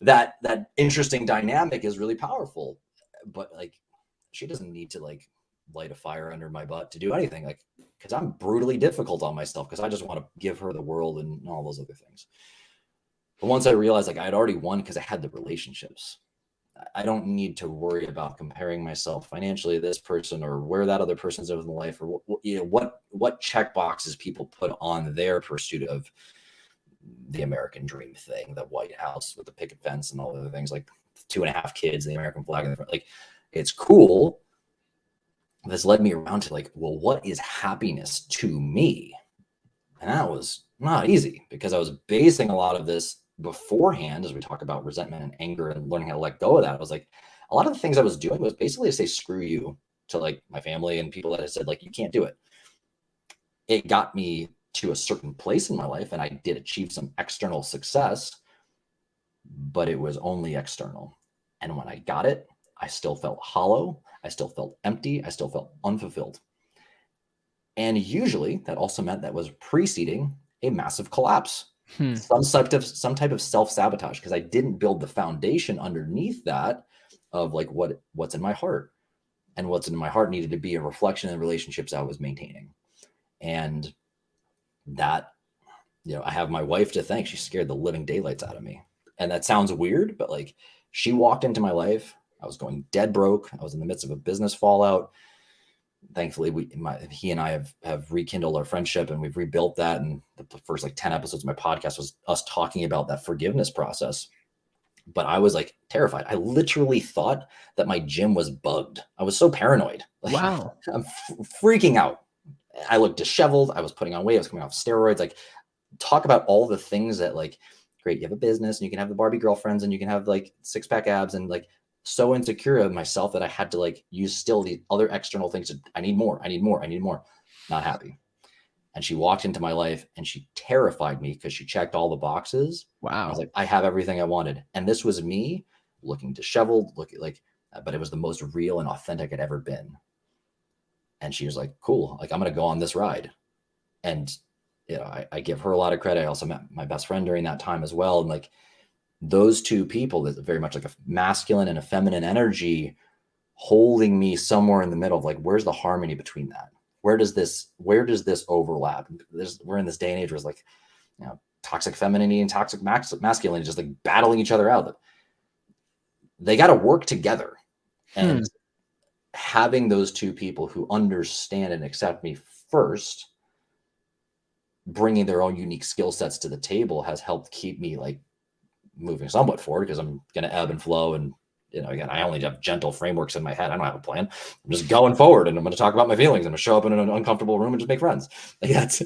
That interesting dynamic is really powerful. But like, she doesn't need to like light a fire under my butt to do anything, like, because I'm brutally difficult on myself, because I just want to give her the world and all those other things. But once I realized like I had already won, because I had the relationships, I don't need to worry about comparing myself financially to this person, or where that other person's in life, or what check boxes people put on their pursuit of the American dream thing, the White House with the picket fence and all the other things, like 2.5 kids and the American flag in the front. Like, it's cool, this led me around to like, well, what is happiness to me? And that was not easy because I was basing a lot of this beforehand, as we talk about resentment and anger and learning how to let go of that. I was like, a lot of the things I was doing was basically to say screw you to like my family and people that had said like, you can't do it. It got me to a certain place in my life, and I did achieve some external success, but it was only external. And when I got it, I still felt hollow. I still felt empty. I still felt unfulfilled. And usually that also meant that was preceding a massive collapse, some type of self-sabotage, because I didn't build the foundation underneath that of like what's in my heart. And what's in my heart needed to be a reflection of the relationships I was maintaining. And that, I have my wife to thank. She scared the living daylights out of me. And that sounds weird, but like she walked into my life. I was going dead broke. I was in the midst of a business fallout. Thankfully, he and I have rekindled our friendship, and we've rebuilt that. And the first like 10 episodes of my podcast was us talking about that forgiveness process. But I was like terrified. I literally thought that my gym was bugged. I was so paranoid. Like, Wow. I'm freaking out. I looked disheveled. I was putting on weight. I was coming off steroids. Like, talk about all the things that like, great, you have a business and you can have the Barbie girlfriends and you can have like 6-pack abs, and like so insecure of myself that I had to like use still the other external things. I need more. Not happy. And she walked into my life and she terrified me because she checked all the boxes. Wow. I was like, I have everything I wanted. And this was me looking disheveled, but it was the most real and authentic I'd ever been. And she was like, cool, like I'm going to go on this ride. And, I give her a lot of credit. I also met my best friend during that time as well. And like those two people, that very much like a masculine and a feminine energy holding me somewhere in the middle of like, where's the harmony between that? Where does this overlap? We're in this day and age where it's like, toxic femininity and toxic masculinity just like battling each other out. They got to work together. And having those two people who understand and accept me first, bringing their own unique skill sets to the table, has helped keep me like moving somewhat forward, because I'm going to ebb and flow. And, again, I only have gentle frameworks in my head. I don't have a plan. I'm just going forward, and I'm going to talk about my feelings. I'm going to show up in an uncomfortable room and just make friends. Like that's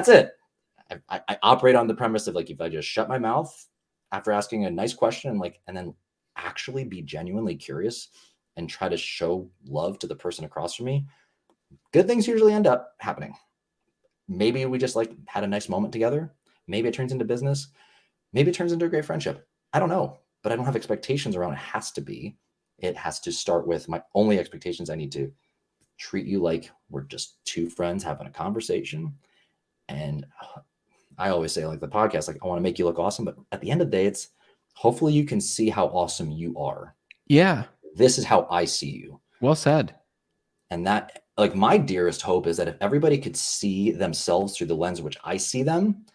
it. I operate on the premise of like, if I just shut my mouth after asking a nice question and then actually be genuinely curious and try to show love to the person across from me, good things usually end up happening. Maybe we just like had a nice moment together. Maybe it turns into business. Maybe it turns into a great friendship. I don't know, but I don't have expectations around it. It has to start with my only expectations. I need to treat you like we're just two friends having a conversation. And I always say, like the podcast, like I want to make you look awesome, but at the end of the day, it's hopefully you can see how awesome you are. Yeah. This is how I see you. Well said. And that, like, my dearest hope is that if everybody could see themselves through the lens in which I see them,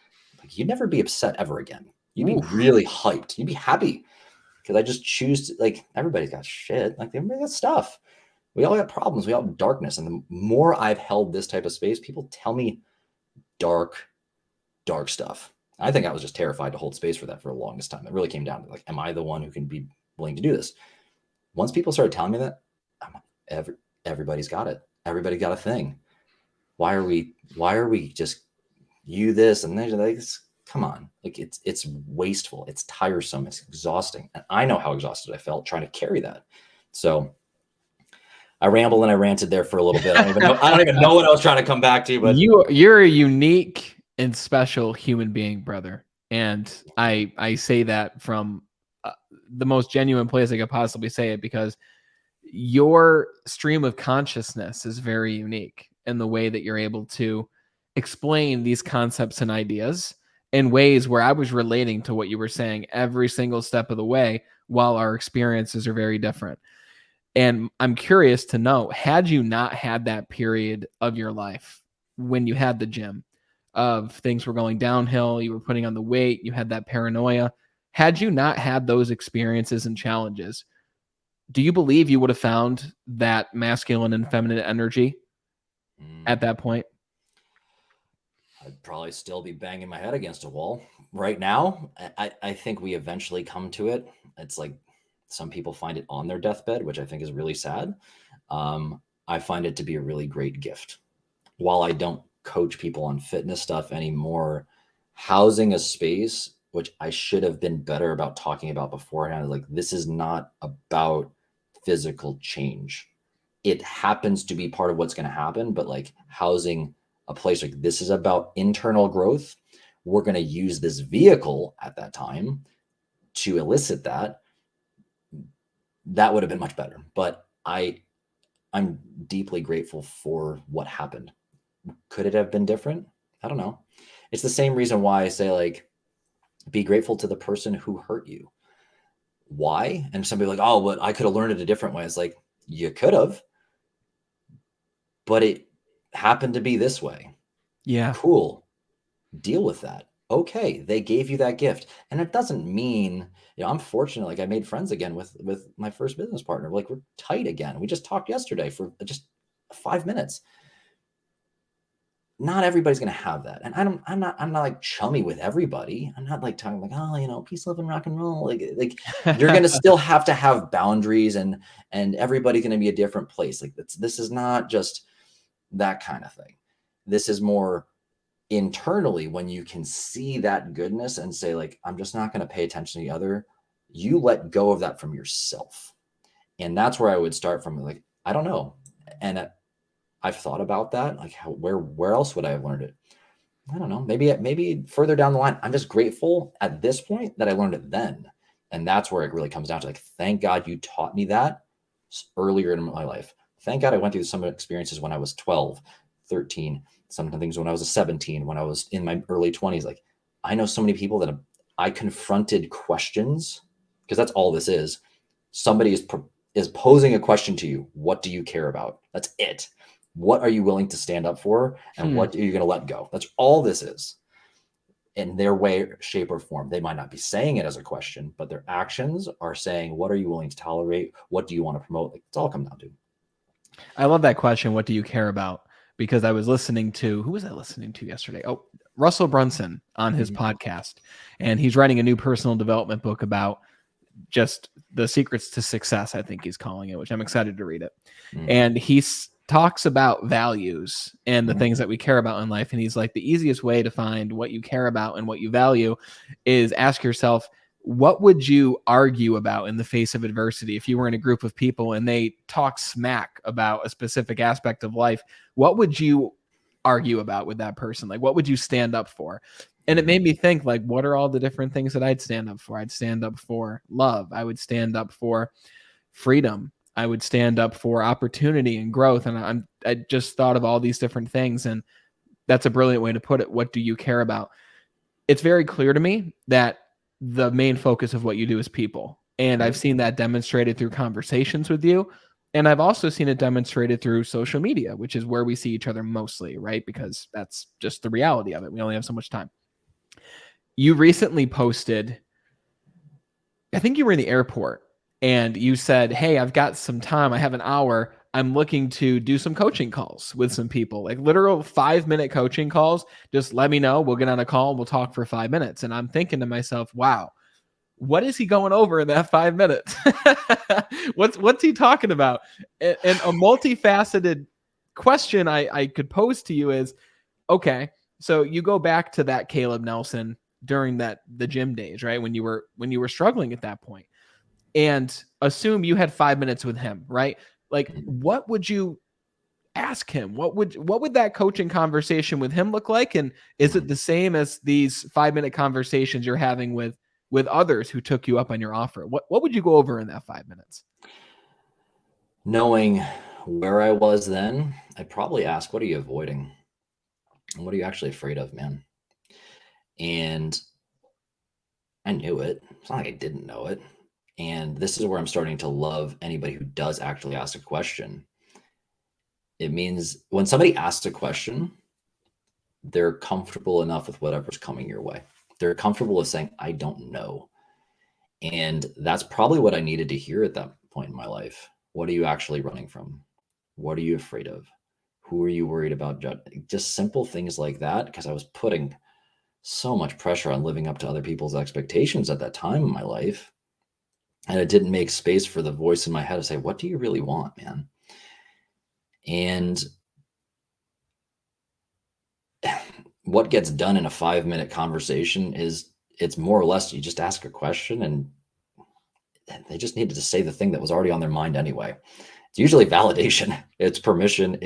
like, you'd never be upset ever again. You'd be really hyped. You'd be happy, because I just choose to, like, everybody's got shit. Like, everybody got stuff. We all got problems. We all have darkness. And the more I've held this type of space, people tell me dark stuff. I think I was just terrified to hold space for that for the longest time. It really came down to like, am I the one who can be willing to do this? Once people started telling me that, everybody's got it. Everybody got a thing. Why are we just you this and then like, come on. Like it's wasteful. It's tiresome. It's exhausting. And I know how exhausted I felt trying to carry that. So I rambled and I ranted there for a little bit. I don't even know what I was trying to come back to, but you're a unique and special human being, brother. And I say that from the most genuine place I could possibly say it, because your stream of consciousness is very unique in the way that you're able to explain these concepts and ideas in ways where I was relating to what you were saying every single step of the way, while our experiences are very different. And I'm curious to know, had you not had that period of your life when you had the gym, of things were going downhill, you were putting on the weight, you had that paranoia, had you not had those experiences and challenges, do you believe you would have found that masculine and feminine energy at that point? I'd probably still be banging my head against a wall right now. I think we eventually come to it. It's like some people find it on their deathbed, which I think is really sad. I find it to be a really great gift. While I don't coach people on fitness stuff anymore, housing a space, which I should have been better about talking about beforehand, like this is not about physical change. It happens to be part of what's going to happen, but like housing a place like this is about internal growth. We're going to use this vehicle at that time to elicit that. That would have been much better. But I'm deeply grateful for what happened. Could it have been different? I don't know. It's the same reason why I say, like, be grateful to the person who hurt you. Why? And somebody like, oh, but I could have learned it a different way. It's like, you could have, but it happened to be this way. Yeah. Cool. Deal with that. Okay. They gave you that gift. And it doesn't mean, I'm fortunate. Like I made friends again with my first business partner. Like we're tight again. We just talked yesterday for just 5 minutes. Not everybody's going to have that. And I'm not like chummy with everybody. I'm not like talking like, oh, peace, love, and rock and roll. Like you're going to still have to have boundaries and everybody's going to be a different place. Like this is not just that kind of thing. This is more internally when you can see that goodness and say like, I'm just not going to pay attention to the other. You let go of that from yourself. And that's where I would start from. Like, I don't know. And I've thought about that. Like where else would I have learned it? I don't know. Maybe further down the line. I'm just grateful at this point that I learned it then. And that's where it really comes down to like, thank God you taught me that earlier in my life. Thank God I went through some experiences when I was 12, 13, some things when I was 17, when I was in my early 20s. Like I know so many people that I confronted questions, because that's all this is. Somebody is posing a question to you. What do you care about? That's it. What are you willing to stand up for? And what are you going to let go? That's all this is. In their way, shape, or form. They might not be saying it as a question, but their actions are saying, what are you willing to tolerate? What do you want to promote? Like, it's all come down to. I love that question. What do you care about? Because I was listening to, who was I listening to yesterday? Oh, Russell Brunson on his podcast. And he's writing a new personal development book about just the secrets to success, I think he's calling it, which I'm excited to read it. And he talks about values and the things that we care about in life. And he's like, the easiest way to find what you care about and what you value is ask yourself, what would you argue about in the face of adversity? If you were in a group of people and they talk smack about a specific aspect of life, what would you argue about with that person? Like, what would you stand up for? And it made me think, like, what are all the different things that I'd stand up for? I'd stand up for love. I would stand up for freedom. I would stand up for opportunity and growth. And I just thought of all these different things. And that's a brilliant way to put it. What do you care about? It's very clear to me that the main focus of what you do is people. And I've seen that demonstrated through conversations with you. And I've also seen it demonstrated through social media, which is where we see each other mostly, right? Because that's just the reality of it. We only have so much time. You recently posted, I think you were in the airport, and you said, hey, I've got some time. I have an hour. I'm looking to do some coaching calls with some people, like literal 5-minute coaching calls. Just let me know. We'll get on a call and we'll talk for 5 minutes. And I'm thinking to myself, wow, what is he going over in that 5 minutes? What's he talking about? And a multifaceted question I could pose to you is, okay, so you go back to that Caleb Nelson during the gym days, right? When you were struggling at that point, and assume you had 5 minutes with him, right? Like, what would you ask him? What would that coaching conversation with him look like? And is it the same as these 5-minute conversations you're having with others who took you up on your offer? What would you go over in that 5 minutes? Knowing where I was then, I'd probably ask, what are you avoiding? And what are you actually afraid of, man? And I knew it. It's not like I didn't know it. And this is where I'm starting to love anybody who does actually ask a question. It means when somebody asks a question, they're comfortable enough with whatever's coming your way. They're comfortable with saying, I don't know. And that's probably what I needed to hear at that point in my life. What are you actually running from? What are you afraid of? Who are you worried about? Just simple things like that, because I was putting so much pressure on living up to other people's expectations at that time in my life. And it didn't make space for the voice in my head to say, what do you really want, man? And what gets done in a 5-minute conversation is, it's more or less you just ask a question and they just needed to say the thing that was already on their mind anyway. It's usually validation, it's permission,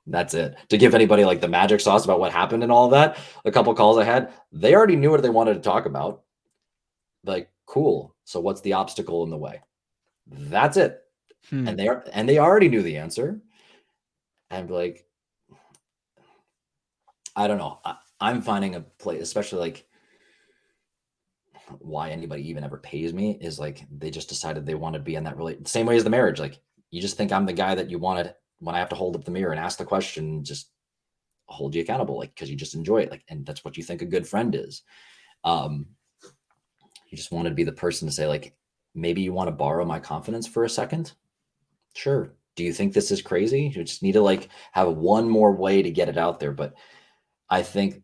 that's it. To give anybody like the magic sauce about what happened and all of that, a couple calls I had, they already knew what they wanted to talk about. Like, cool. So what's the obstacle in the way? That's it. And they already knew the answer. And like, I don't know. I'm finding a place, especially like why anybody even ever pays me is like they just decided they want to be in that really same way as the marriage. Like, you just think I'm the guy that you wanted when I have to hold up the mirror and ask the question, just hold you accountable, like, because you just enjoy it, like, and that's what you think a good friend is. You just wanted to be the person to say, like, maybe you want to borrow my confidence for a second. Sure. Do you think this is crazy? You just need to like have one more way to get it out there. But I think,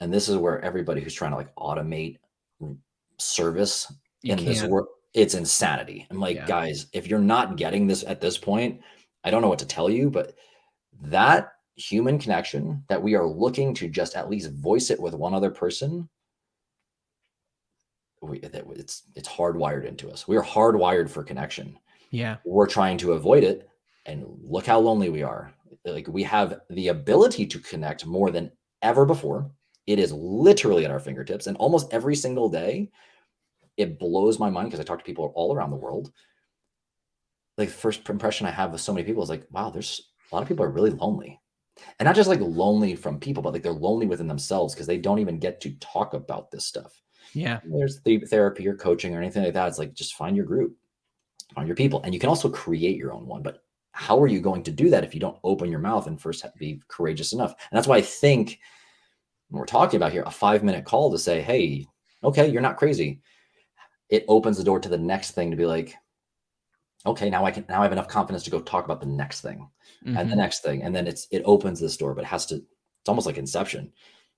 and this is where everybody who's trying to like automate service in this world, it's insanity. I'm like, guys, if you're not getting this at this point, I don't know what to tell you, but that human connection that we are looking to just at least voice it with one other person, it's hardwired into us. We are hardwired for connection. Yeah. We're trying to avoid it, and look how lonely we are. Like, we have the ability to connect more than ever before. It is literally at our fingertips, and almost every single day it blows my mind because I talk to people all around the world. Like, first impression I have with so many people is like, wow, there's a lot of people are really lonely. And not just like lonely from people, but like they're lonely within themselves because they don't even get to talk about this stuff. Yeah. There's the therapy or coaching or anything like that. It's like, just find your group, find your people. And you can also create your own one. But how are you going to do that if you don't open your mouth and first have to be courageous enough? And that's why I think when we're talking about here, a 5-minute call to say, hey, okay, you're not crazy. It opens the door to the next thing to be like, okay, now I have enough confidence to go talk about the next thing and the next thing. And then it opens this door, but it's almost like Inception.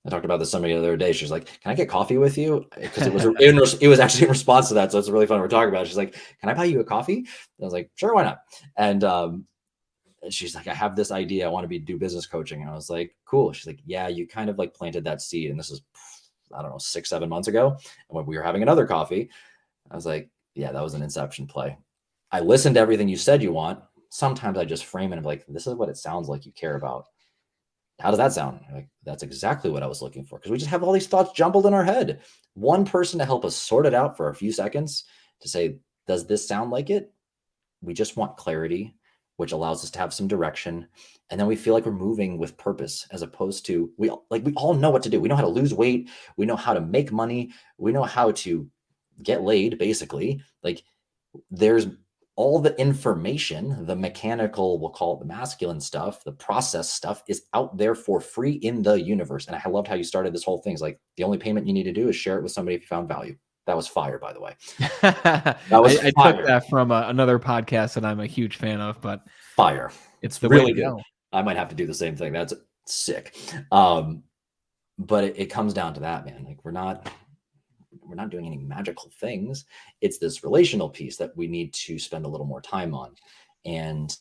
I talked about this somebody the other day. She's like, can I get coffee with you? Because it was actually in response to that. So it's really fun. We're talking about it. She's like, can I buy you a coffee? And I was like, sure, why not? And she's like, I have this idea. I want to do business coaching. And I was like, cool. She's like, yeah, you kind of like planted that seed. And this is, I don't know, 6-7 months ago. And when we were having another coffee, I was like, yeah, that was an Inception play. I listened to everything you said you want. Sometimes I just frame it and be like, this is what it sounds like you care about. How does that sound? Like, that's exactly what I was looking for. Because we just have all these thoughts jumbled in our head. One person to help us sort it out for a few seconds to say, does this sound like it? We just want clarity, which allows us to have some direction. And then we feel like we're moving with purpose, as opposed to, we all know what to do. We know how to lose weight. We know how to make money. We know how to get laid, basically. Like, there's all the information, the mechanical, we'll call it the masculine stuff, the process stuff, is out there for free in the universe. And I loved how you started this whole thing. It's like, the only payment you need to do is share it with somebody if you found value. That was fire, by the way. That was I took that from another podcast that I'm a huge fan of, but fire. It's the really way to good. go. I might have to do the same thing. That's sick. But it comes down to that, man. Like, we're not doing any magical things. It's this relational piece that we need to spend a little more time on. And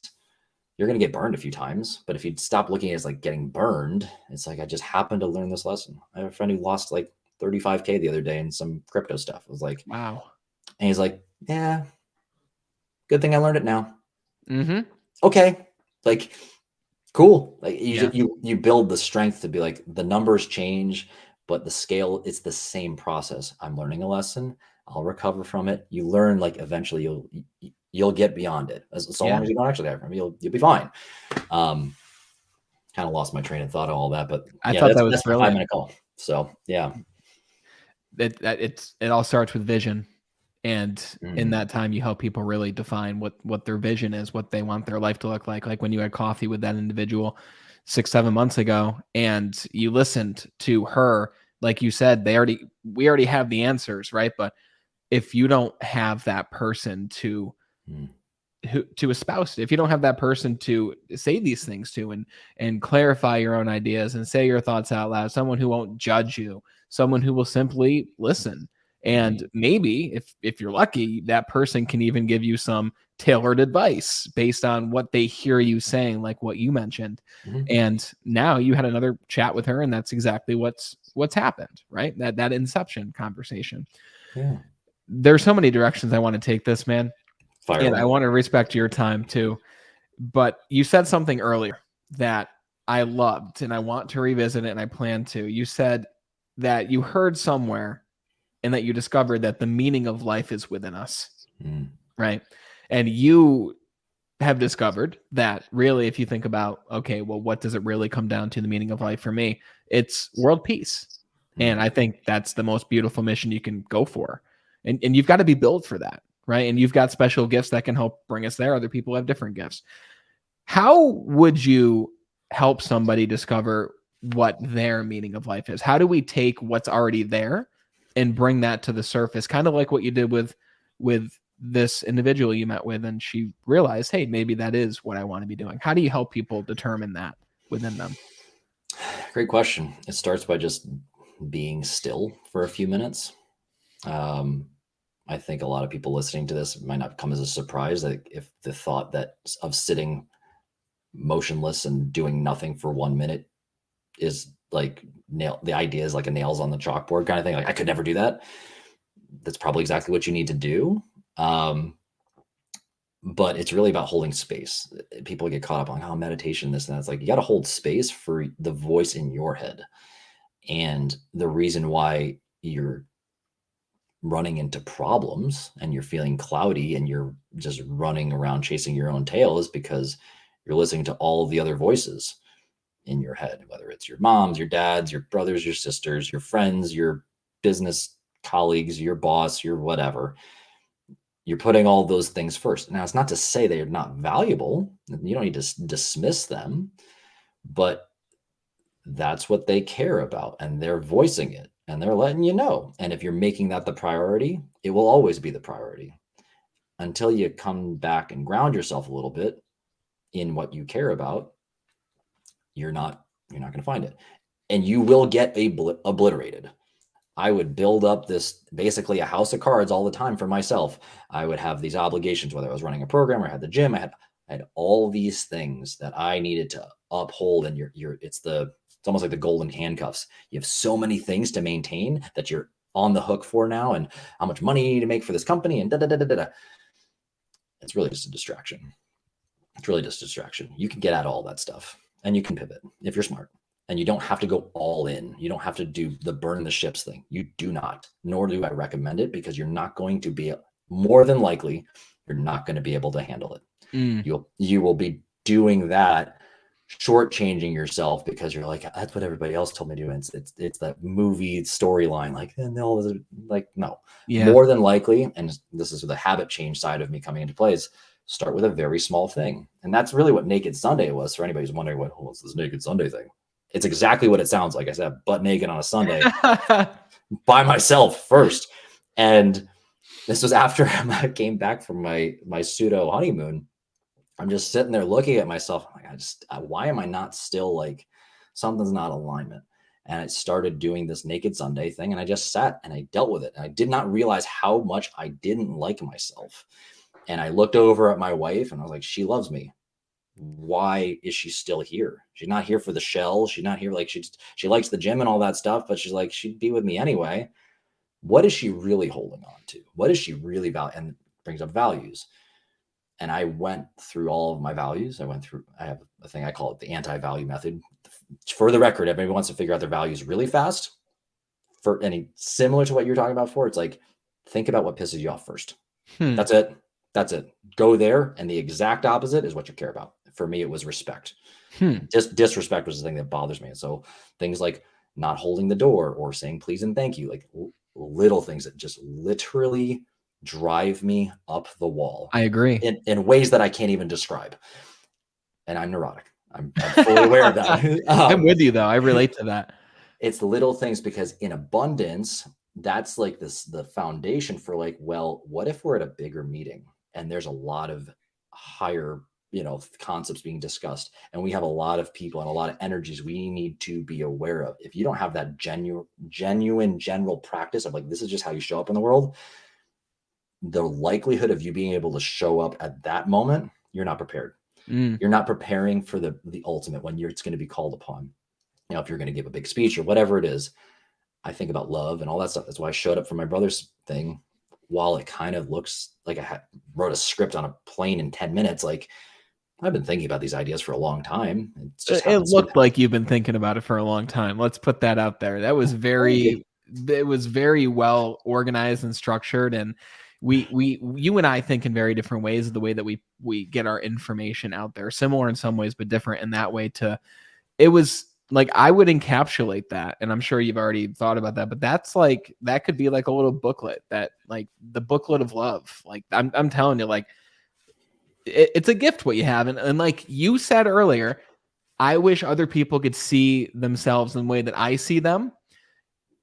you're going to get burned a few times, but if you stop looking at it as like getting burned, it's like, I just happened to learn this lesson. I have a friend who lost like 35K the other day in some crypto stuff. It was like, wow. And he's like, yeah, good thing I learned it now. Okay. Like, cool. Like, you build the strength to be like, the numbers change, but the scale, it's the same process. I'm learning a lesson. I'll recover from it. You learn, like, eventually you'll get beyond it. So long as you don't actually have from it, you'll be fine. Kind of lost my train of thought of all that, but I thought that was brilliant. 5-minute call. So yeah. It all starts with vision. And in that time, you help people really define what their vision is, what they want their life to look like. Like when you had coffee with that individual 6-7 months ago, and you listened to her, like you said, we already have the answers, right? But if you don't have that person to espouse it, if you don't have that person to say these things to and clarify your own ideas and say your thoughts out loud, someone who won't judge you, someone who will simply listen And maybe if you're lucky, that person can even give you some tailored advice based on what they hear you saying, like what you mentioned. And now you had another chat with her, and that's exactly what's happened, right? That inception conversation. Yeah. There's so many directions I want to take this, man. Fire And away. I want to respect your time too. But you said something earlier that I loved, and I want to revisit it, and I plan to. You said that you heard somewhere and that you discovered that the meaning of life is within us, right? And you have discovered that really, if you think about, okay, well, what does it really come down to? The meaning of life for me, it's world peace. And I think that's the most beautiful mission you can go for. And you've got to be built for that, right? And you've got special gifts that can help bring us there. Other people have different gifts. How would you help somebody discover what their meaning of life is? How do we take what's already there and bring that to the surface? Kind of like what you did with this individual you met with, and she realized, hey, maybe that is what I want to be doing. How do you help people determine that within them? Great question. It starts by just being still for a few minutes. I think a lot of people listening to this might not come as a surprise that if the thought that of sitting motionless and doing nothing for 1 minute is like the idea is like a nails on the chalkboard kind of thing. Like, I could never do that. That's probably exactly what you need to do. But it's really about holding space. People get caught up on meditation, this and that. It's like, you got to hold space for the voice in your head. And the reason why you're running into problems and you're feeling cloudy and you're just running around chasing your own tail is because you're listening to all of the other voices in your head, whether it's your moms, your dads, your brothers, your sisters, your friends, your business colleagues, your boss, your whatever. You're putting all those things first. Now, it's not to say they're not valuable. You don't need to dismiss them, but that's what they care about, and they're voicing it, and they're letting you know. And if you're making that the priority, it will always be the priority until you come back and ground yourself a little bit in what you care about. You're not going to find it, and you will get obliterated. I would build up this basically a house of cards all the time for myself. I would have these obligations, whether I was running a program or I had the gym. I had all these things that I needed to uphold, and it's almost like the golden handcuffs. You have so many things to maintain that you're on the hook for now, and how much money you need to make for this company, and It's really just a distraction. You can get out of all that stuff, and you can pivot if you're smart. And you don't have to go all in. You don't have to do the burn the ships thing. You do not, nor do I recommend it, because you're not going to be, more than likely, you're not going to be able to handle it. You will be doing that, shortchanging yourself, because you're like, that's what everybody else told me to do. And it's that movie storyline, like, and all this, like, no. Yeah. More than likely, and this is the habit change side of me coming into play, is start with a very small thing. And that's really what Naked Sunday was, for anybody who's wondering what's this Naked Sunday thing. It's exactly what it sounds like. I said, butt naked on a Sunday by myself first. And this was after I came back from my pseudo honeymoon. I'm just sitting there looking at myself. I'm like, why am I not still, like, something's not alignment? And I started doing this Naked Sunday thing, and I just sat and I dealt with it. And I did not realize how much I didn't like myself. And I looked over at my wife and I was like, she loves me. Why is she still here? She's not here for the shell. She's not here. Like, she likes the gym and all that stuff, but she's like, she'd be with me anyway. What is she really holding on to? What is she really about? And brings up values. And I went through all of my values. I have a thing, I call it the anti-value method. For the record, everybody wants to figure out their values really fast. For any similar to what you're talking about before, it's like, think about what pisses you off first. That's it. Go there. And the exact opposite is what you care about. For me, it was respect. Just disrespect was the thing that bothers me. And so things like not holding the door or saying please and thank you, like little things that just literally drive me up the wall. I agree. In ways that I can't even describe. And I'm neurotic. I'm fully aware of that. I'm with you, though. I relate to that. It's little things, because in abundance, that's like the foundation for, like, well, what if we're at a bigger meeting and there's a lot of higher concepts being discussed, and we have a lot of people and a lot of energies we need to be aware of. If you don't have that genuine general practice of like, this is just how you show up in the world, the likelihood of you being able to show up at that moment, you're not prepared. You're not preparing for the ultimate when it's going to be called upon. If you're going to give a big speech or whatever it is, I think about love and all that stuff. That's why I showed up for my brother's thing. While it kind of looks like I wrote a script on a plane in 10 minutes, like, I've been thinking about these ideas for a long time. It looked like you've been thinking about it for a long time. Let's put that out there. That was it was very well organized and structured. And you and I think in very different ways of the way that we get our information out there, similar in some ways, but different in that way it was like, I would encapsulate that. And I'm sure you've already thought about that, but that's like, that could be like a little booklet, that like the booklet of love. Like I'm telling you, like, it's a gift what you have. And like you said earlier, I wish other people could see themselves in the way that I see them.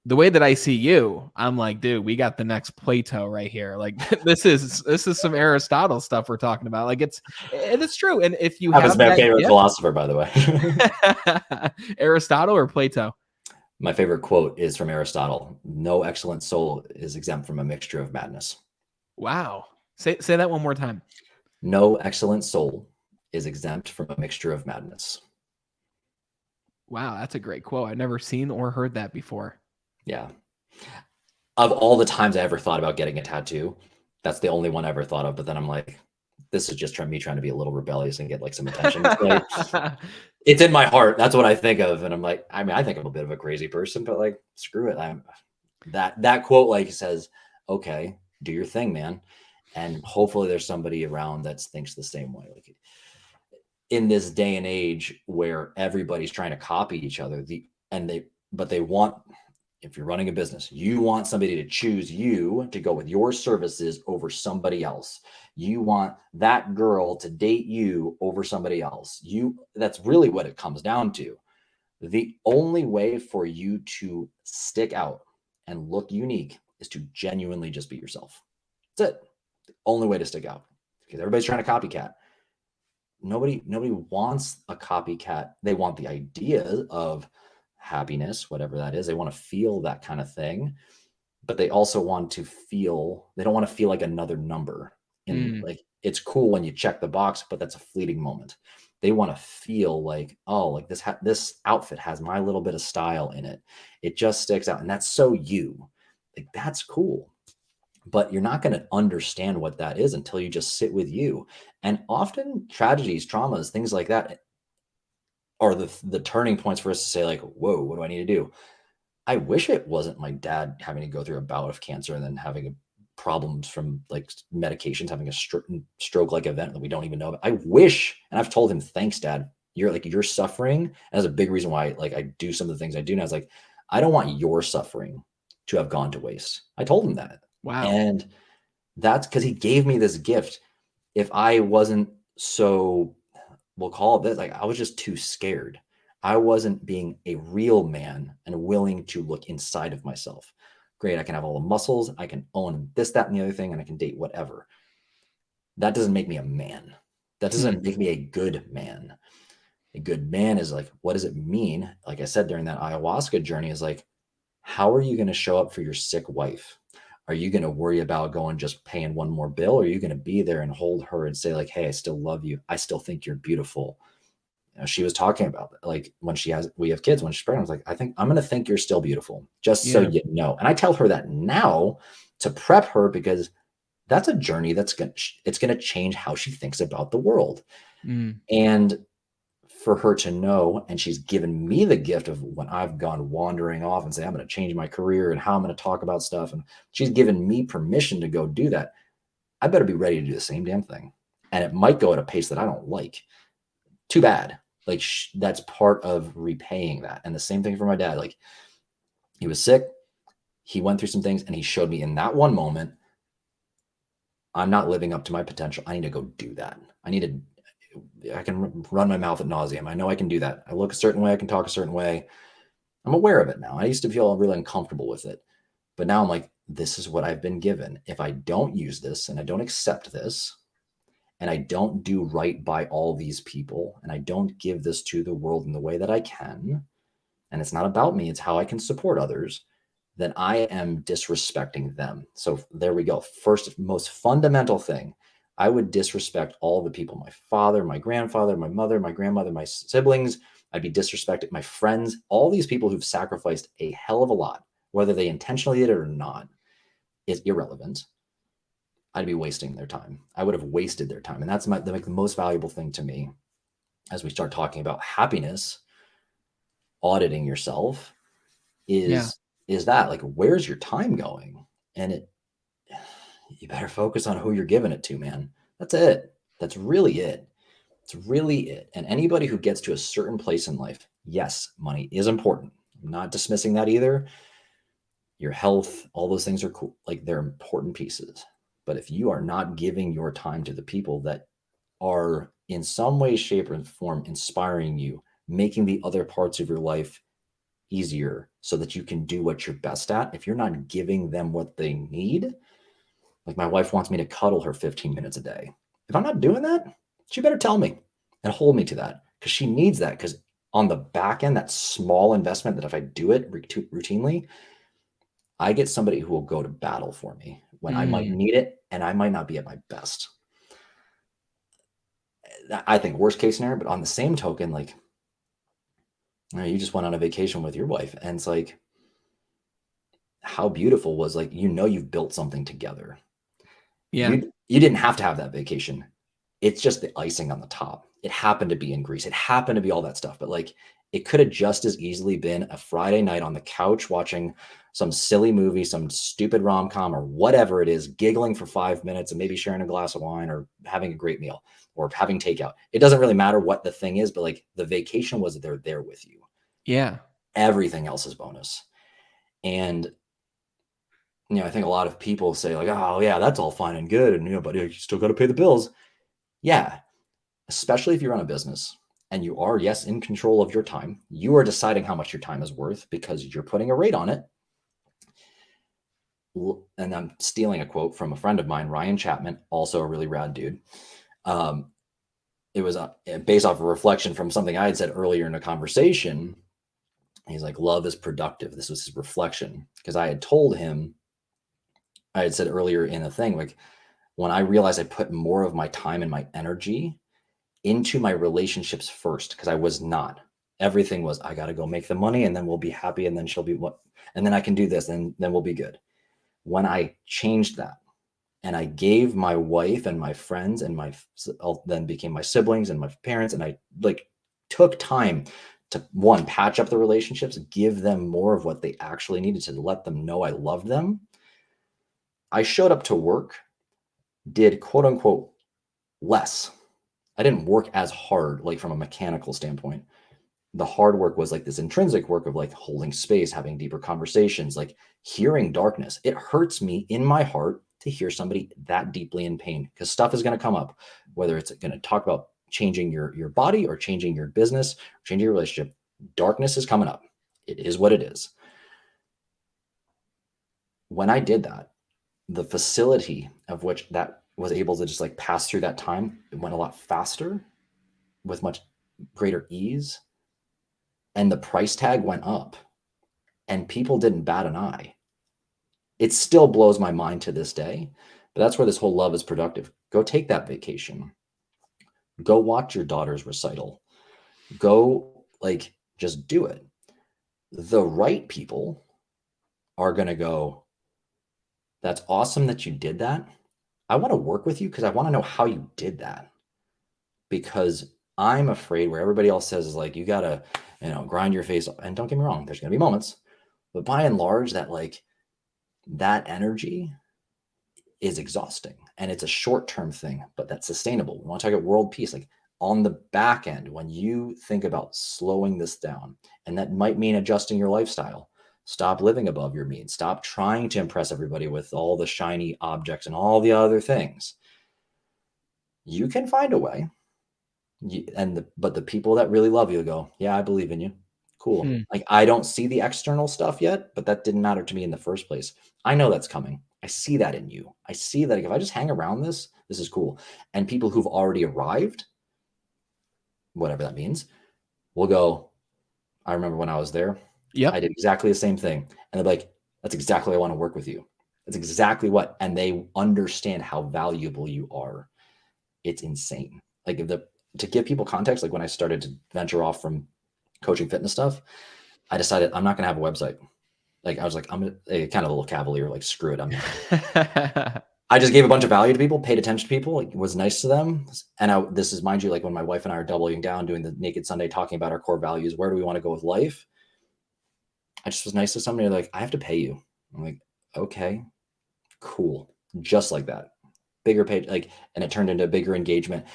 The way that I see you, I'm like, dude, we got the next Plato right here. Like this is some Aristotle stuff we're talking about. Like it's true. And if you have my favorite philosopher, by the way, Aristotle or Plato? My favorite quote is from Aristotle. No excellent soul is exempt from a mixture of madness. Wow. Say that one more time. No excellent soul is exempt from a mixture of madness. Wow, that's a great quote. I've never seen or heard that before. Yeah. Of all the times I ever thought about getting a tattoo, that's the only one I ever thought of. But then I'm like, this is just me trying to be a little rebellious and get like some attention. It's in my heart. That's what I think of. And I'm like, I mean, I think I'm a bit of a crazy person, but like, screw it. That quote like says, okay, do your thing, man. And hopefully there's somebody around that thinks the same way. Like, in this day and age where everybody's trying to copy each other, but they want, if you're running a business, you want somebody to choose you to go with your services over somebody else. You want that girl to date you over somebody else. That's really what it comes down to. The only way for you to stick out and look unique is to genuinely just be yourself. That's it. The only way to stick out, because everybody's trying to copycat. Nobody wants a copycat. They want the idea of happiness, whatever that is. They want to feel that kind of thing, but they also want to feel, they don't want to feel like another number. And like, it's cool when you check the box, but that's a fleeting moment. They want to feel like, oh, like this outfit has my little bit of style in it. It just sticks out. And that's so you. Like, that's cool. But you're not going to understand what that is until you just sit with you. And often tragedies, traumas, things like that are the turning points for us to say like, whoa, what do I need to do? I wish it wasn't my dad having to go through a bout of cancer and then having problems from like medications, having a stroke-like event that we don't even know about. I wish, and I've told him, thanks, Dad. You're suffering. And that's a big reason why like I do some of the things I do now. It's like, I don't want your suffering to have gone to waste. I told him that. Wow. And that's because he gave me this gift. If I wasn't so, we'll call it this, like, I was just too scared. I wasn't being a real man and willing to look inside of myself. Great, I can have all the muscles, I can own this, that, and the other thing, and I can date whatever. That doesn't make me a man. That doesn't make me a good man. A good man is like, what does it mean? Like I said, during that ayahuasca journey, is like, how are you going to show up for your sick wife? Are you going to worry about going, just paying one more bill? Or are you going to be there and hold her and say like, hey, I still love you. I still think you're beautiful. You know, she was talking about that. Like, when we have kids, when she's pregnant, I was like, I think I'm going to think you're still beautiful, just so you know. And I tell her that now to prep her, because that's a journey it's going to change how she thinks about the world. And for her to know, and she's given me the gift of when I've gone wandering off and say, I'm going to change my career and how I'm going to talk about stuff. And she's given me permission to go do that. I better be ready to do the same damn thing. And it might go at a pace that I don't like. Too bad. Like, that's part of repaying that. And the same thing for my dad. Like, he was sick. He went through some things, and he showed me in that one moment, I'm not living up to my potential. I need to go do that. I can run my mouth ad nauseum. I know I can do that. I look a certain way. I can talk a certain way. I'm aware of it now. I used to feel really uncomfortable with it. But now I'm like, this is what I've been given. If I don't use this and I don't accept this, and I don't do right by all these people, and I don't give this to the world in the way that I can, and it's not about me, it's how I can support others, then I am disrespecting them. So there we go. First, most fundamental thing, I would disrespect all the people, my father, my grandfather, my mother, my grandmother, my siblings. I'd be disrespecting my friends, all these people who've sacrificed a hell of a lot, whether they intentionally did it or not, is irrelevant. I'd be wasting their time. I would have wasted their time. And that's the most valuable thing to me as we start talking about happiness, auditing yourself Yeah. is that, like, where's your time going? And you better focus on who you're giving it to, man. That's it. That's really it. It's really it. And anybody who gets to a certain place in life, yes, money is important. I'm not dismissing that either. Your health, all those things are cool. Like, they're important pieces. But if you are not giving your time to the people that are in some way, shape, or form inspiring you, making the other parts of your life easier so that you can do what you're best at, if you're not giving them what they need, like my wife wants me to cuddle her 15 minutes a day. If I'm not doing that, she better tell me and hold me to that, because she needs that. Because on the back end, that small investment that if I do it routinely, I get somebody who will go to battle for me when I might need it and I might not be at my best. I think worst case scenario, but on the same token, like, you just went on a vacation with your wife, and it's like, how beautiful was, like, you've built something together. Yeah. You didn't have to have that vacation. It's just the icing on the top. It happened to be in Greece. It happened to be all that stuff. But like, it could have just as easily been a Friday night on the couch watching some silly movie, some stupid rom-com or whatever it is, giggling for 5 minutes and maybe sharing a glass of wine or having a great meal or having takeout. It doesn't really matter what the thing is, but like, the vacation was they're there with you. Yeah. Everything else is bonus. And I think a lot of people say like, oh yeah, that's all fine and good, and but you still got to pay the bills. Yeah, especially if you run a business and you are, yes, in control of your time. You are deciding how much your time is worth because you're putting a rate on it. And I'm stealing a quote from a friend of mine, Ryan Chapman, also a really rad dude. It was based off a reflection from something I had said earlier in a conversation. He's like, love is productive. This was his reflection, because I had told him, I had said earlier in a thing, like, when I realized I put more of my time and my energy into my relationships first, because I was not. Everything was, I got to go make the money and then we'll be happy and then she'll be what, and then I can do this and then we'll be good. When I changed that and I gave my wife and my friends and then became my siblings and my parents, and I like took time to, one, patch up the relationships, give them more of what they actually needed to let them know I loved them. I showed up to work, did quote unquote less. I didn't work as hard, like from a mechanical standpoint. The hard work was like this intrinsic work of like holding space, having deeper conversations, like hearing darkness. It hurts me in my heart to hear somebody that deeply in pain, because stuff is going to come up, whether it's going to talk about changing your body or changing your business, changing your relationship. Darkness is coming up. It is what it is. When I did that, the facility of which that was able to just like pass through that time, it went a lot faster with much greater ease, and the price tag went up and people didn't bat an eye. It still blows my mind to this day, but that's where this whole love is productive. Go take that vacation. Go watch your daughter's recital. Go, like, just do it. The right people are going to go, that's awesome that you did that. I want to work with you because I want to know how you did that. Because I'm afraid where everybody else says is like, you got to, grind your face up. And don't get me wrong, there's going to be moments. But by and large, that energy is exhausting, and it's a short-term thing, but that's sustainable. We want to talk about world peace. Like, on the back end, when you think about slowing this down, and that might mean adjusting your lifestyle, stop living above your means, stop trying to impress everybody with all the shiny objects and all the other things. You can find a way. But the people that really love you go, yeah, I believe in you. Cool. Like, I don't see the external stuff yet, but that didn't matter to me in the first place. I know that's coming. I see that in you. I see that if I just hang around this is cool. And people who've already arrived, whatever that means, will go, I remember when I was there, I did exactly the same thing. And they're like, that's exactly why I want to work with you. That's exactly what, and they understand how valuable you are. It's insane. Like to give people context, like when I started to venture off from coaching fitness stuff, I decided I'm not going to have a website. Like I was like, I'm kind of a little cavalier, like screw it. I just gave a bunch of value to people, paid attention to people, like, was nice to them. And this is, mind you, like when my wife and I are doubling down, doing the Naked Sunday, talking about our core values, where do we want to go with life? I just was nice to somebody like, I have to pay you. I'm like, okay, cool. Just like that. Bigger page, like, and it turned into a bigger engagement.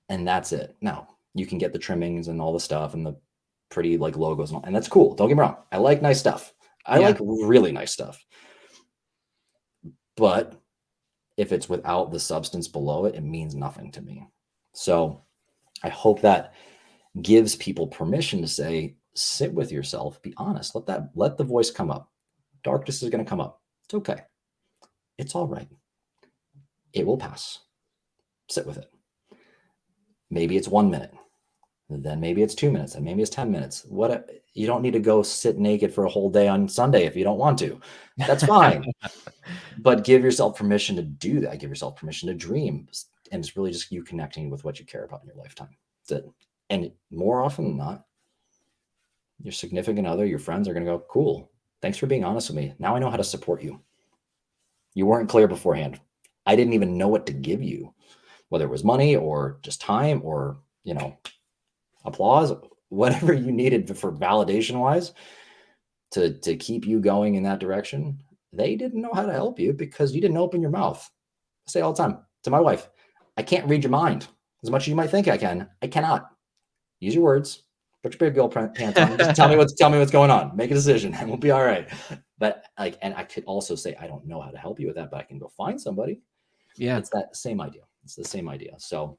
And that's it. Now you can get the trimmings and all the stuff and the pretty like logos and that's cool. Don't get me wrong. I like nice stuff. I like really nice stuff. But if it's without the substance below it, it means nothing to me. So I hope that gives people permission to say, sit with yourself, be honest, let the voice come up. Darkness is going to come up. It's okay. It's all right. It will pass. Sit with it. Maybe it's 1 minute. Then maybe it's 2 minutes, and maybe it's 10 minutes. You don't need to go sit naked for a whole day on Sunday if you don't want to. That's fine. But give yourself permission to do that. Give yourself permission to dream. And it's really just you connecting with what you care about in your lifetime. That's it. And more often than not, your significant other, your friends are going to go, cool. Thanks for being honest with me. Now I know how to support you. You weren't clear beforehand. I didn't even know what to give you, whether it was money or just time or, applause, whatever you needed for validation wise to keep you going in that direction. They didn't know how to help you because you didn't open your mouth. I say all the time to my wife, I can't read your mind as much as you might think I can. I cannot. Use your words. Put your big girl pants on. Just tell me what's going on. Make a decision and we'll be all right. But and I could also say, I don't know how to help you with that, but I can go find somebody. Yeah. It's that same idea. It's the same idea. So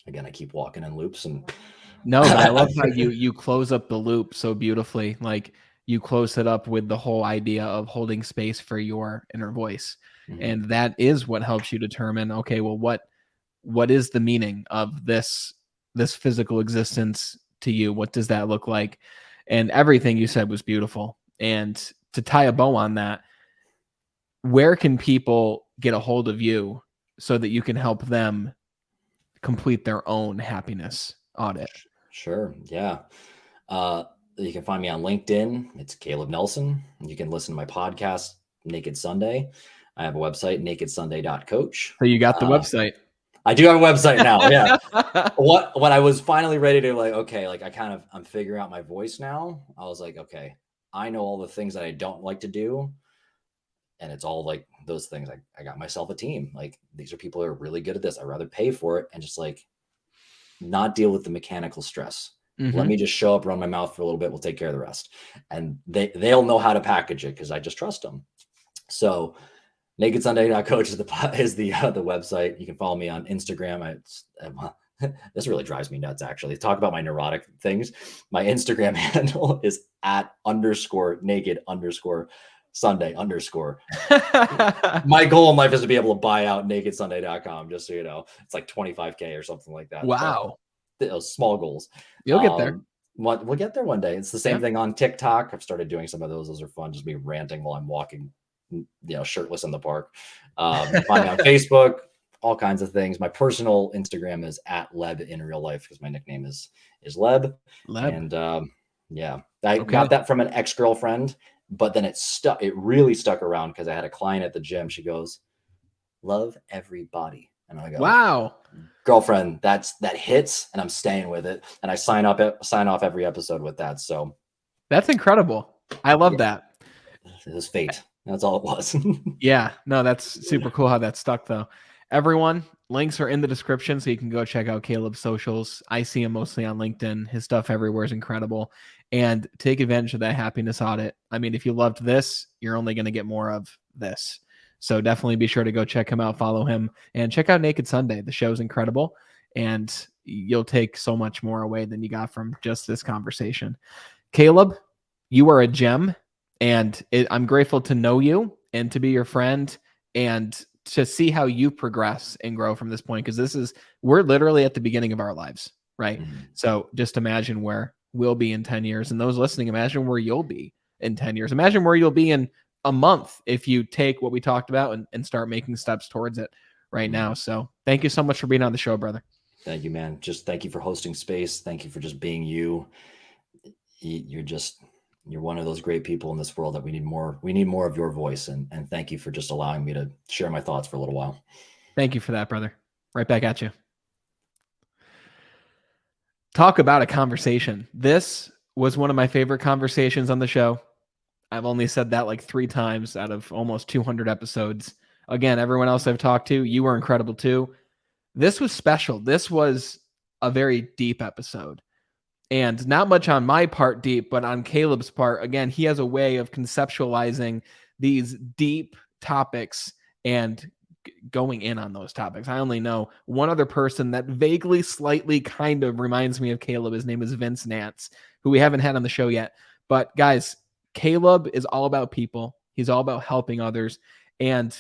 again, I keep walking in loops and no, but I love how you close up the loop so beautifully. Like you close it up with the whole idea of holding space for your inner voice. Mm-hmm. And that is what helps you determine, okay, well, what is the meaning of this physical existence to you? What does that look like? And everything you said was beautiful. And to tie a bow on that, where can people get a hold of you so that you can help them complete their own happiness audit? Sure. Yeah. You can find me on LinkedIn. It's Caleb Nelson. You can listen to my podcast, Naked Sunday. I have a website, nakedsunday.coach. So you got the website. I do have a website now. Yeah. When I was finally ready to I'm figuring out my voice now. I was like, okay, I know all the things that I don't like to do. And it's all like those things. I got myself a team. Like these are people who are really good at this. I'd rather pay for it and just like not deal with the mechanical stress. Mm-hmm. Let me just show up, run my mouth for a little bit. We'll take care of the rest. And they'll know how to package it because I just trust them. So nakedsunday.coach is the website. You can follow me on Instagram. This really drives me nuts, actually. Talk about my neurotic things. My Instagram handle is @_naked_Sunday_. My goal in life is to be able to buy out nakedsunday.com, just so you know. It's like 25K or something like that. Wow. Those small goals. You'll get there. We'll get there one day. It's the same thing on TikTok. I've started doing some of those. Those are fun. Just me ranting while I'm walking, shirtless in the park. Find me on Facebook, all kinds of things. My personal Instagram is @Leb in real life because my nickname is Leb. And I got that from an ex-girlfriend. But then it really stuck around because I had a client at the gym. She goes, love everybody. And I go, wow, girlfriend, that hits and I'm staying with it. And I sign off every episode with that. So that's incredible. I love that. It was fate. That's all it was. Yeah, no, that's super cool how that stuck though. Everyone, links are in the description so you can go check out Caleb's socials. I see him mostly on LinkedIn. His stuff everywhere is incredible. And take advantage of that happiness audit. I mean, if you loved this, you're only going to get more of this. So definitely be sure to go check him out, follow him, and check out Naked Sunday. The show's incredible, and you'll take so much more away than you got from just this conversation. Caleb, you are a gem, and I'm grateful to know you and to be your friend and to see how you progress and grow from this point. Because we're literally at the beginning of our lives, right? Mhm. So just imagine where we'll be in 10 years. And those listening, imagine where you'll be in 10 years. Imagine where you'll be in a month if you take what we talked about and start making steps towards it right now. So thank you so much for being on the show, brother. Thank you, man. Just thank you for hosting space. Thank you for just being you. You're one of those great people in this world that we need more. We need more of your voice. And thank you for just allowing me to share my thoughts for a little while. Thank you for that, brother. Right back at you. Talk about a conversation. This was one of my favorite conversations on the show. I've only said that like 3 times out of almost 200 episodes. Again, everyone else I've talked to, you were incredible too. This was special. This was a very deep episode. And not much on my part deep, but on Caleb's part, again, he has a way of conceptualizing these deep topics and going in on those topics. I only know one other person that vaguely, slightly kind of reminds me of Caleb. His name is Vince Nance, who we haven't had on the show yet. But guys, Caleb is all about people. He's all about helping others. And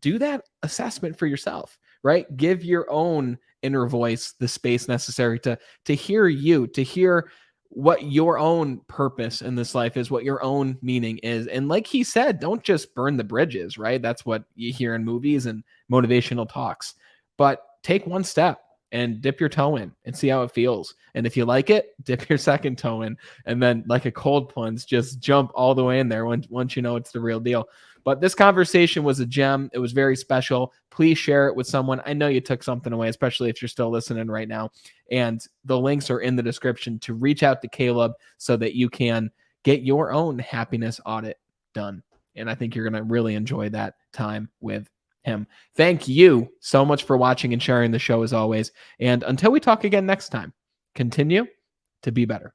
do that assessment for yourself, right? Give your own inner voice the space necessary to hear you, to hear what your own purpose in this life is, what your own meaning is. And like he said, don't just burn the bridges, right? That's what you hear in movies and motivational talks. But take one step and dip your toe in and see how it feels. And if you like it, dip your second toe in. And then like a cold plunge, just jump all the way in there once you know it's the real deal. But this conversation was a gem. It was very special. Please share it with someone. I know you took something away, especially if you're still listening right now. And the links are in the description to reach out to Caleb so that you can get your own happiness audit done. And I think you're going to really enjoy that time with him. Thank you so much for watching and sharing the show as always. And until we talk again next time, continue to be better.